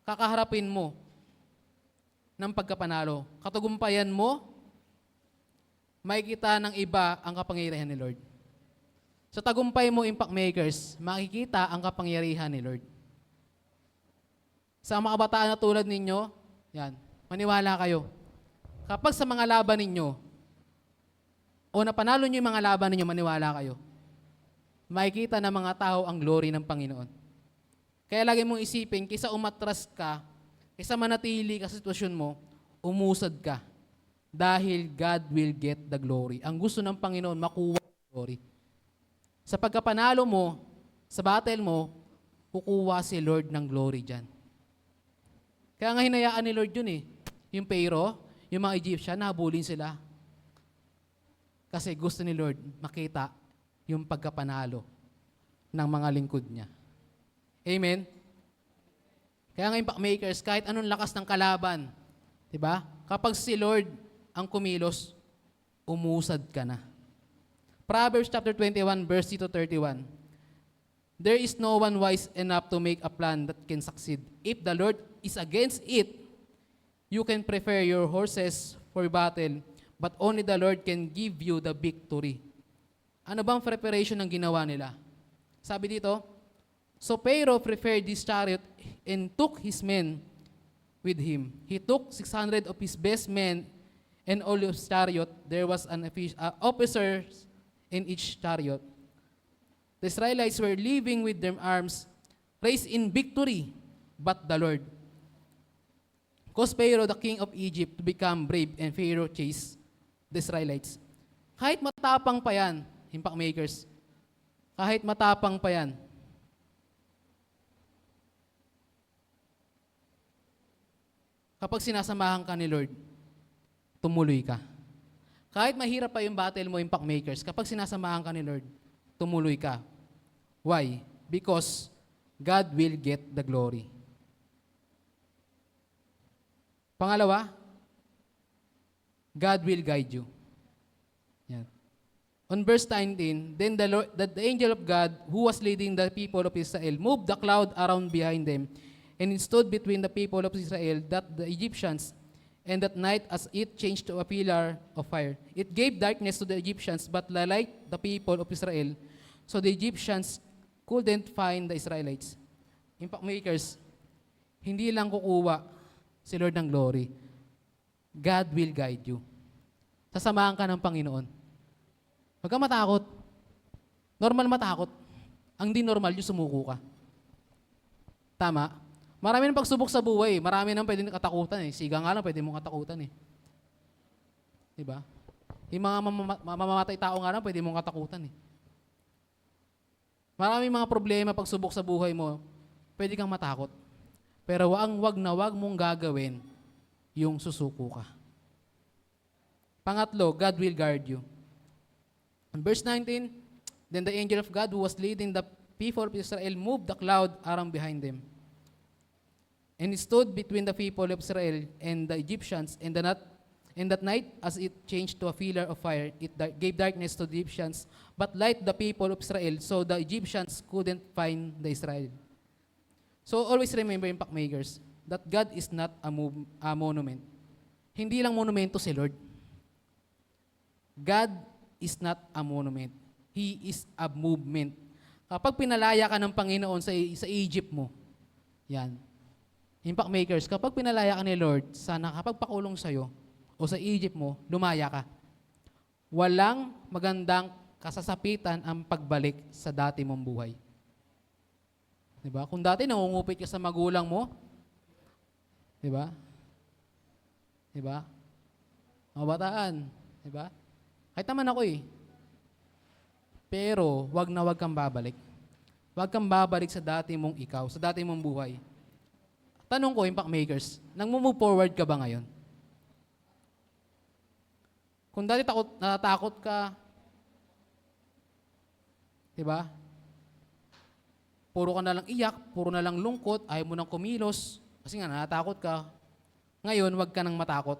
S1: kakaharapin mo ng pagkapanalo. Katagumpayan mo, makikita ng iba ang kapangyarihan ni Lord. Sa tagumpay mo, impact makers, makikita ang kapangyarihan ni Lord. Sa mga kabataan na tulad ninyo, yan, maniwala kayo. Kapag sa mga laban ninyo, o napanalo nyo yung mga laban ninyo, maniwala kayo. Makikita ng mga tao ang glory ng Panginoon. Kaya lagi mong isipin, kaysa umatras ka, kaysa manatili ka sa sitwasyon mo, umusad ka. Dahil God will get the glory. Ang gusto ng Panginoon, makuha ang glory. Sa pagkapanalo mo, sa battle mo, kukuha si Lord ng glory dyan. Kaya nga hinayaan ni Lord yun eh. Yung Pharaoh, yung mga Egyptian, nahabulin sila. Kasi gusto ni Lord makita yung pagkapanalo ng mga lingkod niya. Amen? Kaya nga impact makers, kahit anong lakas ng kalaban, diba? Kapag si Lord ang kumilos, umusad ka na. Proverbs chapter 21, verse 31. There is no one wise enough to make a plan that can succeed. If the Lord is against it, you can prepare your horses for battle, but only the Lord can give you the victory. Ano bang preparation ng ginawa nila? Sabi dito, So Pharaoh prepared this chariot and took his men with him. He took 600 of his best men and all his chariot. There was an officer in each chariot. The Israelites were living with their arms raised in victory, but the Lord. caused Pharaoh, the king of Egypt, to become brave, and Pharaoh chased the Israelites. Kahit matapang pa yan, impact makers, kahit matapang pa yan, kapag sinasamahan ka ni Lord, tumuloy ka. Kahit mahirap pa yung battle mo, impact makers, kapag sinasamahan ka ni Lord, tumuloy ka. Why? Because God will get the glory. Pangalawa, God will guide you. Yan. On verse 19, then the angel of God, who was leading the people of Israel, moved the cloud around behind them, and it stood between the people of Israel, that the Egyptians, and that night as it changed to a pillar of fire. It gave darkness to the Egyptians, but light the people of Israel. So the Egyptians couldn't find the Israelites. Impact makers, hindi lang kukuha si Lord ng glory. God will guide you. Sasamahan ka ng Panginoon. Huwag kang matakot. Normal matakot. Ang di normal, yung sumuko ka. Tama? Marami ng pagsubok sa buhay. Marami nang pwedeng katakutan eh. Siga nga lang, pwede mong katakutan eh. Diba? Yung mga mamamatay tao nga lang, pwede mong katakutan eh. Maraming mga problema, pagsubok sa buhay mo, pwede kang matakot. Pero wag mong gagawin yung susuko ka. Pangatlo, God will guard you. In verse 19, then the angel of God who was leading the people of Israel moved the cloud around behind them. And it stood between the people of Israel and the Egyptians, and that night, as it changed to a pillar of fire, it gave darkness to the Egyptians, but light the people of Israel, so the Egyptians couldn't find the Israel. So always remember, impact makers, that God is not a monument. Hindi lang monumento si Lord. God is not a monument. He is a movement. Kapag pinalaya ka ng Panginoon sa Egypt mo, yan. Impact makers, kapag pinalaya ka ni Lord, sana kapag pakulong sa'yo o sa Egypt mo, lumaya ka. Walang magandang kasasapitan ang pagbalik sa dati mong buhay. Diba? Kung dati nangungupit ka sa magulang mo, diba? Diba? Mga bataan, diba? Kahit naman ako eh. Pero, wag kang babalik. Wag kang babalik sa dati mong ikaw, sa dati mong buhay. Tanong ko, impact makers, nang-move forward ka ba ngayon? Kung dati natatakot ka, diba? Puro ka na lang iyak, puro na lang lungkot, ayaw mo nang kumilos, kasi nga natatakot ka. Ngayon, wag ka nang matakot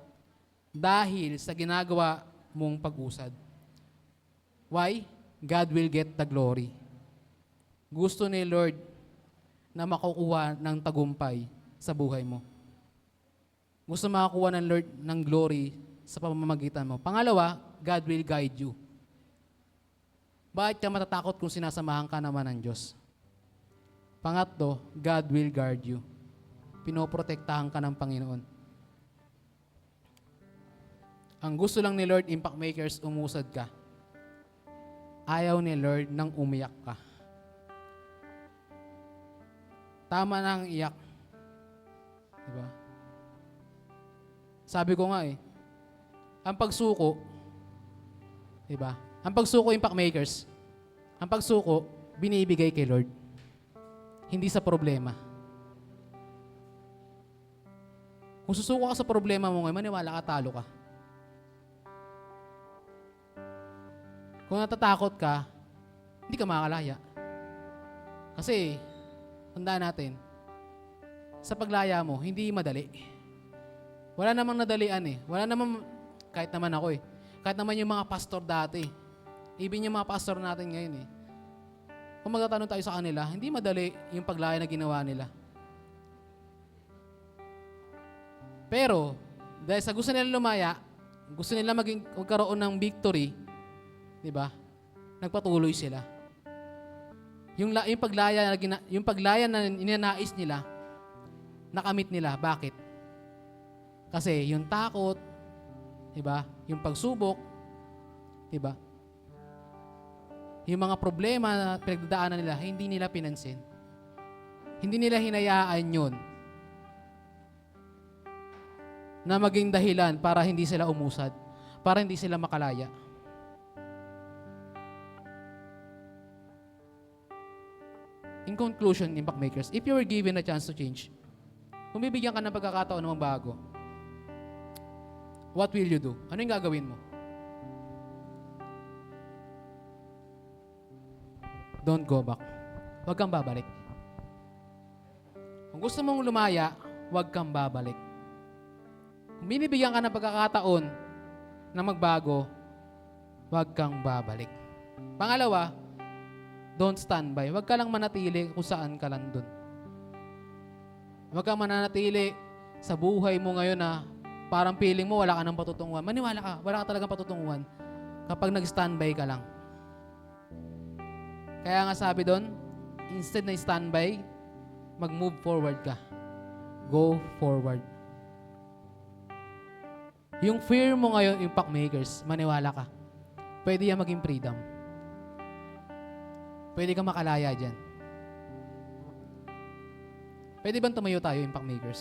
S1: dahil sa ginagawa mong pag-usad. Why? God will get the glory. Gusto ni Lord na makukuha ng tagumpay sa buhay mo. Gusto makakuha ng Lord ng glory sa pamamagitan mo. Pangalawa, God will guide you. Bakit ka matatakot kung sinasamahan ka naman ng Diyos? Pangatlo, God will guard you. Pinoprotektahan ka ng Panginoon. Ang gusto lang ni Lord, impact makers, umusad ka. Ayaw ni Lord nang umiyak ka. Tama na ang iyak. Diba? Sabi ko nga ang pagsuko, diba? Ang pagsuko, impact makers, ang pagsuko, binibigay kay Lord. Hindi sa problema. Kung susuko ka sa problema mo ngayon, maniwala ka, talo ka. Kung natatakot ka, hindi ka makakalaya. Kasi, tandaan natin, sa paglaya mo, hindi madali. Wala namang nadalian Wala namang, kahit naman ako kahit naman yung mga pastor dati, even yung mga pastor natin ngayon kung magtatanong tayo sa kanila, hindi madali yung paglaya na ginawa nila. Pero, dahil sa gusto nila lumaya, gusto nila magkaroon ng victory, di ba? Nagpatuloy sila. Yung paglaya na inanais nila, nakamit nila. Bakit? Kasi yung takot, di ba? Yung pagsubok, di ba? Yung mga problema na pinagdadaanan nila, hindi nila pinansin. Hindi nila hinayaan yun na maging dahilan para hindi sila umusad, para hindi sila makalaya. In conclusion, impact makers, if you were given a chance to change, kung bibigyan ka ng pagkakataon na magbago, what will you do? Ano yung gagawin mo? Don't go back. Huwag kang babalik. Kung gusto mong lumaya, huwag kang babalik. Kung binibigyan ka ng pagkakataon na magbago, huwag kang babalik. Pangalawa, don't stand by. Huwag ka lang manatili kung saan ka lang dun. Huwag kang mananatili sa buhay mo ngayon na parang feeling mo wala ka ng patutunguhan. Maniwala ka, wala ka talagang patutunguhan kapag nag-standby ka lang. Kaya nga sabi doon, instead na standby, mag-move forward ka. Go forward. Yung fear mo ngayon, impact makers, maniwala ka. Pwede yan maging freedom. Pwede kang makalaya dyan. Pwede bang tumayo tayo, impact makers?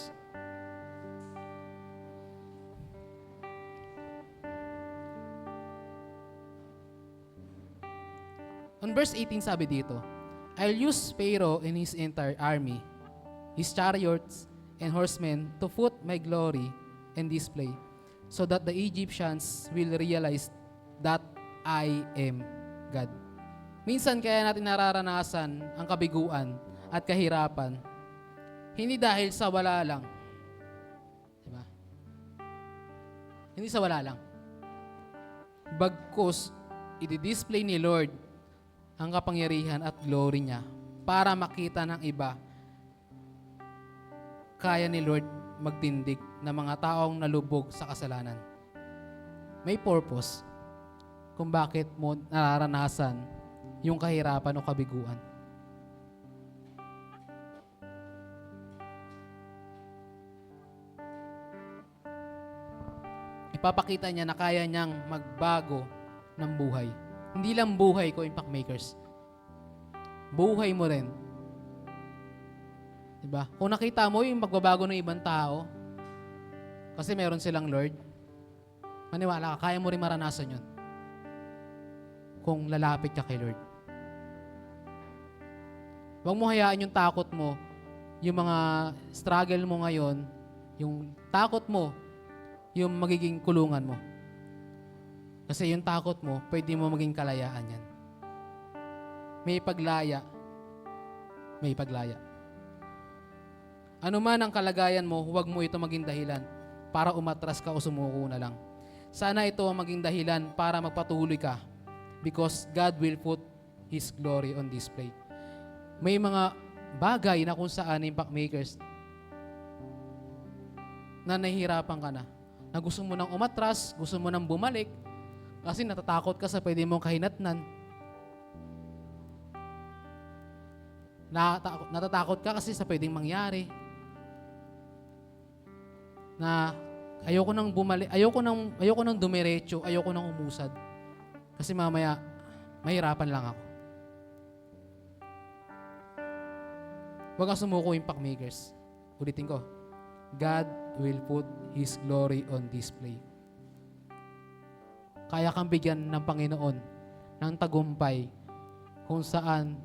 S1: On verse 18 sabi dito, I'll use Pharaoh and his entire army, his chariots and horsemen to put my glory and display, so that the Egyptians will realize that I am God. Minsan kaya natin nararanasan ang kabiguan at kahirapan, hindi dahil sa wala lang. Diba? Hindi sa wala lang. Bagkus, i-display ni Lord ang kapangyarihan at glory niya para makita ng iba kaya ni Lord magtindig ng mga taong nalubog sa kasalanan. May purpose kung bakit mo nararanasan yung kahirapan o kabiguan. Ipapakita niya na kaya niyang magbago ng buhay. Hindi lang buhay ko, impact makers. Buhay mo rin. Diba? Kung nakita mo yung magbabago ng ibang tao, kasi meron silang Lord, maniwala ka, kaya mo rin maranasan yun. Kung lalapit ka kay Lord. Huwag mo hayaan yung takot mo, yung mga struggle mo ngayon, yung takot mo, yung magiging kulungan mo. Kasi yung takot mo, pwede mo maging kalayaan yan. May paglaya. May paglaya. Ano man ang kalagayan mo, huwag mo ito maging dahilan para umatras ka o sumuko na lang. Sana ito ang maging dahilan para magpatuloy ka because God will put His glory on display. May mga bagay na kung saan impact makers na nahihirapan ka na gusto mo nang umatras, gusto mo nang bumalik, kasi natatakot ka sa pwede mong kahinatnan. Natatakot ka kasi sa pwedeng mangyari. Na ayoko nang bumalik, ayoko nang dumiretso, ayoko nang umusad. Kasi mamaya, mahirapan lang ako. Huwag kang sumuko, impact makers. Ulitin ko. God will put His glory on display. Kaya kang bigyan ng Panginoon ng tagumpay kung saan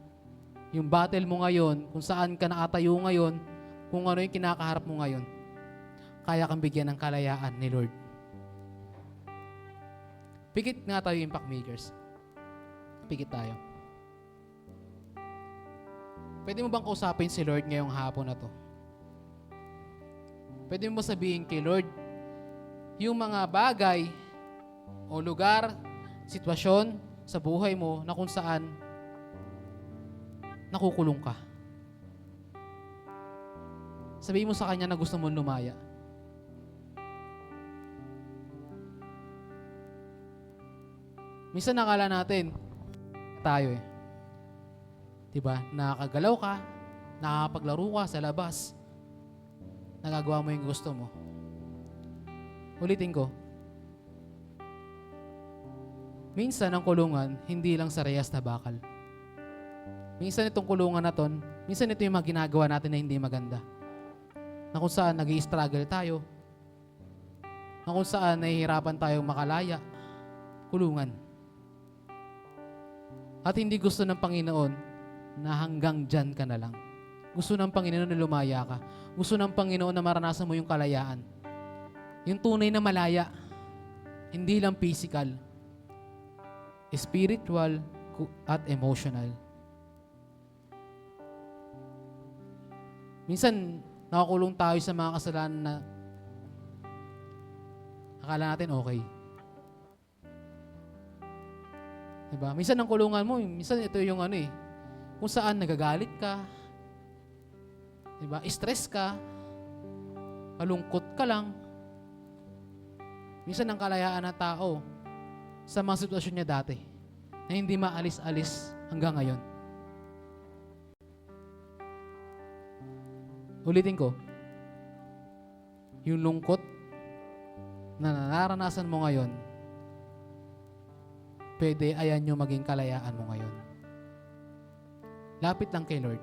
S1: yung battle mo ngayon, kung saan ka nakatayo ngayon, kung ano yung kinakaharap mo ngayon. Kaya kang bigyan ng kalayaan ni Lord. Pikit nga tayo, impact makers. Pikit tayo. Pwede mo bang kausapin si Lord ngayong hapon na to? Pwede mo sabihin kay Lord, yung mga bagay o lugar, sitwasyon sa buhay mo na kung saan nakukulong ka. Sabihin mo sa Kanya na gusto mong lumaya. Minsan nakala natin, tayo diba? Nakakagalaw ka, nakakapaglaro ka sa labas, nagagawa mo yung gusto mo. Ulitin ko, minsan ang kulungan, hindi lang sa reyas na bakal. Minsan itong kulungan na to, minsan ito yung mga ginagawa natin na hindi maganda. Na kung saan nag-i-struggle tayo, na kung saan nahihirapan tayong makalaya, kulungan. At hindi gusto ng Panginoon na hanggang dyan ka na lang. Gusto ng Panginoon na lumaya ka. Gusto ng Panginoon na maranasan mo yung kalayaan. Yung tunay na malaya. Hindi lang physical. Spiritual at emotional. Minsan, nakakulong tayo sa mga kasalanan na akala natin okay. Diba? Minsan ang kulungan mo, minsan ito yung kung saan nagagalit ka, diba? Stress ka, malungkot ka lang. Minsan ang kalayaan ng tao sa mga sitwasyon niya dati na hindi maalis-alis hanggang ngayon. Ulitin ko, yung lungkot na naranasan mo ngayon, pwede ayan yung maging kalayaan mo ngayon. Lapit lang kay Lord.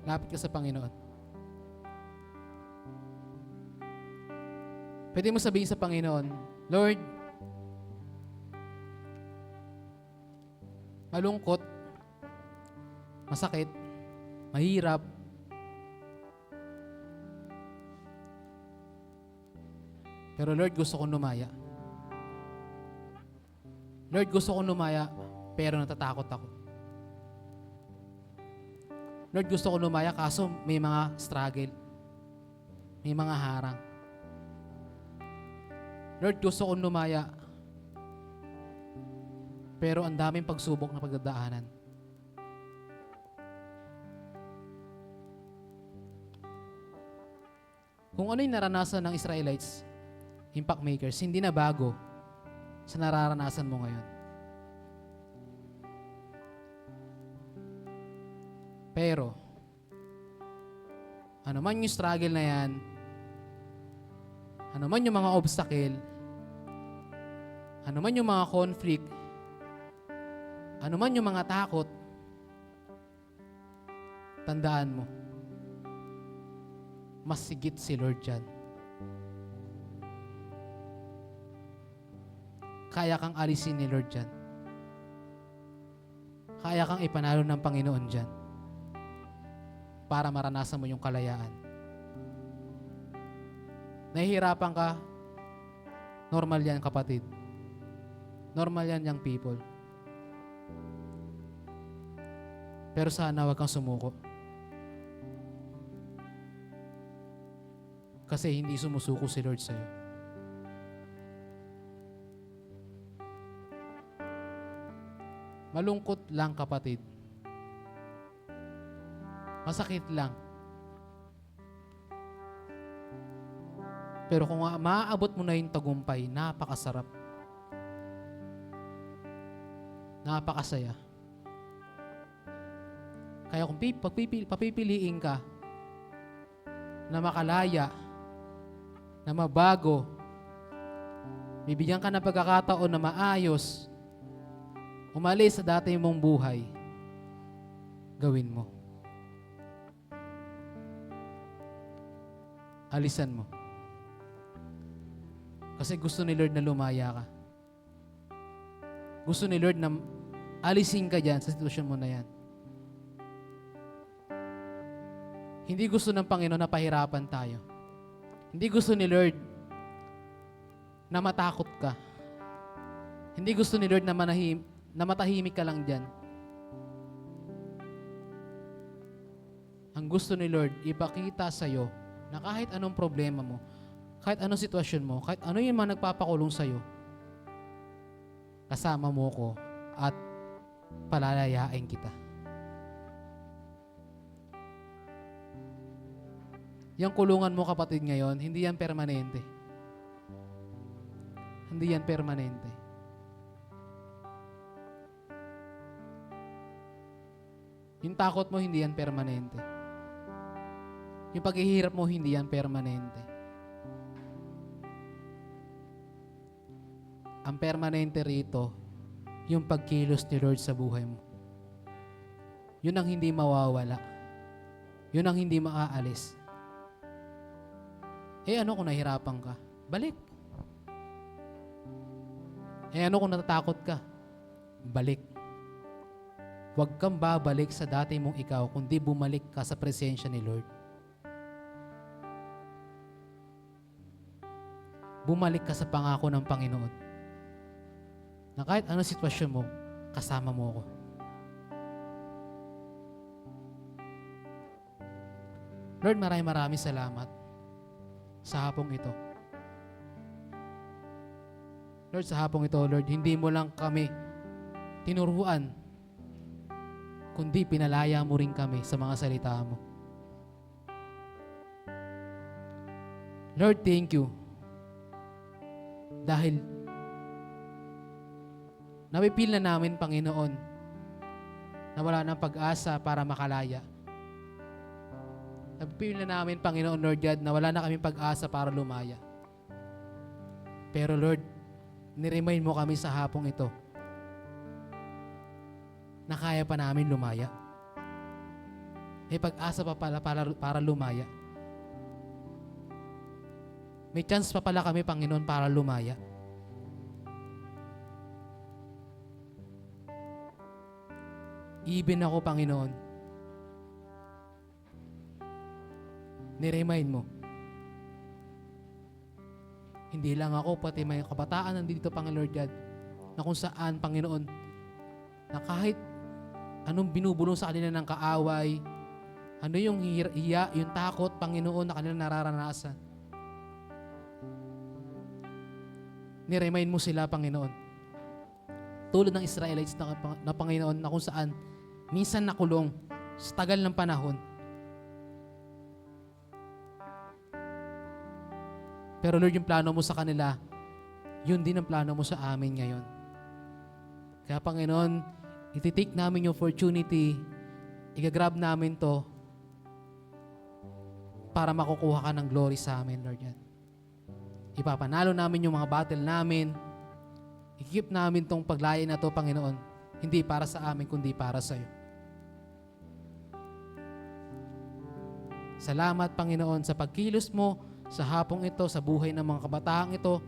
S1: Lapit ka sa Panginoon. Pwede mo sabihin sa Panginoon, Lord, malungkot, masakit, mahirap, pero Lord, gusto kong lumaya. Lord, gusto kong lumaya, pero natatakot ako. Lord, gusto kong lumaya, kaso may mga struggle. May mga harang. Lord, gusto kong lumaya, pero ang daming pagsubok na pagdadaanan. Kung ano yung naranasan ng Israelites, impact makers, hindi na bago sa nararanasan mo ngayon. Pero, ano man yung struggle na yan, ano man yung mga obstacle, ano man yung mga conflict, ano man yung mga takot, tandaan mo, mas sigit si Lord dyan. Kaya kang alisin ni Lord dyan. Kaya kang ipanalo ng Panginoon dyan para maranasan mo yung kalayaan. Nahihirapan ka, normal yan kapatid. Normal yan young people. Pero sana huwag kang sumuko. Kasi hindi sumusuko si Lord sa'yo. Malungkot lang kapatid. Masakit lang. Pero kung maaabot mo na yung tagumpay, napakasarap. Napakasaya. Kaya kung papipiliin ka na makalaya, na mabago, bibigyan ka ng pagkakataon na maayos, umalis sa dati mong buhay, gawin mo. Alisan mo. Kasi gusto ni Lord na lumaya ka. Gusto ni Lord na alisin ka dyan sa sitwasyon mo na yan. Hindi gusto ng Panginoon na pahirapan tayo. Hindi gusto ni Lord na matakot ka. Hindi gusto ni Lord na matahimik ka lang dyan. Ang gusto ni Lord, ipakita sa'yo na kahit anong problema mo, kahit anong sitwasyon mo, kahit ano yung mga nagpapakulong sa'yo, kasama mo ko at palalayain kita. Yung kulungan mo kapatid ngayon, hindi yan permanente. Hindi yan permanente. Yung takot mo, hindi yan permanente. Yung paghihirap mo, hindi yan permanente. Ang permanente rito, yung pagkilos ni Lord sa buhay mo. Yun ang hindi mawawala. Yun ang hindi maaalis. Ano kung nahirapan ka? balik. Eh ano kung natatakot ka? Balik. Huwag kang babalik sa dati mong ikaw, kundi bumalik ka sa presensya ni Lord. Bumalik ka sa pangako ng Panginoon. Na kahit anong sitwasyon mo, kasama mo ako. Lord, maraming salamat sa hapong ito. Lord, sa hapong ito, Lord, hindi mo lang kami tinuruan, kundi pinalaya mo rin kami sa mga salita mo. Lord, thank you. Dahil napipil na namin, Panginoon, na wala ng pag-asa para makalaya. Napipil na namin, Panginoon, Lord God, na wala na kaming pag-asa para lumaya. Pero Lord, niremind mo kami sa hapong ito na kaya pa namin lumaya. May pag-asa pa pala para lumaya. May chance pa pala kami, Panginoon, para lumaya. Even ako, Panginoon, niremind mo. Hindi lang ako, pati may kabataan nandito, Panginoon God, na kung saan, Panginoon, na kahit anong binubulong sa kanila ng kaaway, ano yung hiya, yung takot, Panginoon, na kanila nararanasan. Niremind mo sila, Panginoon. Tulad ng Israelites na Panginoon, na kung saan minsan nakulong sa tagal ng panahon. Pero Lord, yung plano mo sa kanila, yun din ang plano mo sa amin ngayon. Kaya Panginoon, iti-take namin yung opportunity, i-grab namin to para makukuha ka ng glory sa amin, Lord yan. Ipapanalo namin yung mga battle namin, i-keep namin tong paglaya na to, Panginoon, hindi para sa amin, kundi para sa iyo. Salamat, Panginoon, sa pagkilos mo sa hapong ito, sa buhay ng mga kabataang ito,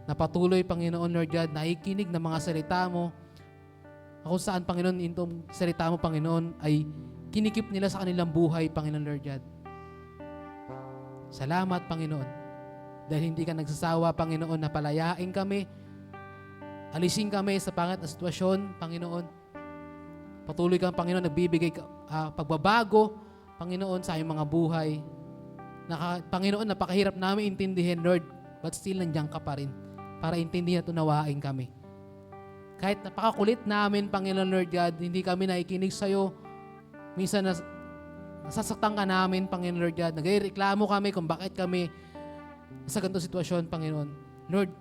S1: na patuloy, Panginoon, Lord God, naikinig ng mga salita mo, kung saan, Panginoon, itong salita mo, Panginoon, ay kinikip nila sa kanilang buhay, Panginoon, Lord God. Salamat, Panginoon, dahil hindi ka nagsasawa, Panginoon, na palayain kami, alisin kami sa pangit na sitwasyon, Panginoon. Patuloy kang, Panginoon, nagbibigay pagbabago, Panginoon, sa iyong mga buhay. Panginoon, napakahirap namin intindihin, Lord, but still nandiyan ka pa rin para intindihin at unawain kami. Kahit napakakulit namin, Panginoon, Lord God, hindi kami nakikinig sa iyo. Minsan nasasaktan ka namin, Panginoon, Lord God. Nagreklamo kami kung bakit kami sa ganitong sitwasyon, Panginoon. Lord,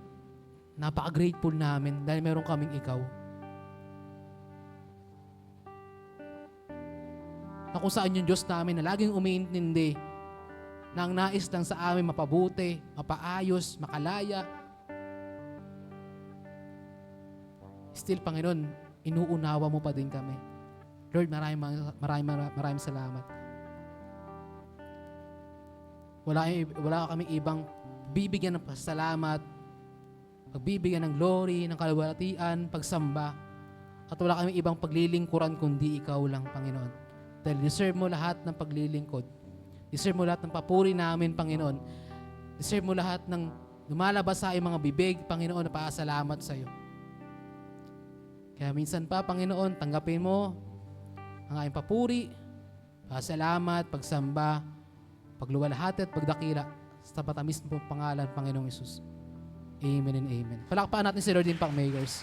S1: napaka-grateful namin dahil meron kaming ikaw. Na kung saan yung Diyos namin na laging umiintindi na ang nais lang sa amin mapabuti, mapaayos, makalaya. Still, Panginoon, inuunawa mo pa din kami. Lord, maraming salamat. Wala kaming ibang bibigyan ng pasalamat, pagbibigyan ng glory, ng kalwalatian, pagsamba, at wala kaming ibang paglilingkuran kundi ikaw lang, Panginoon. Dahil deserve mo lahat ng paglilingkod. Deserve mo lahat ng papuri namin, Panginoon. Deserve mo lahat ng lumalabas sa iyong mga bibig, Panginoon, na paasalamat sa iyo. Kaya minsan pa, Panginoon, tanggapin mo ang aking papuri, pasalamat, pagsamba, pagluwalhati at pagdakila sa patamis mo pangalan, Panginoong Isus. Amen and amen. Palakpakan natin si Lord in Pang Makers.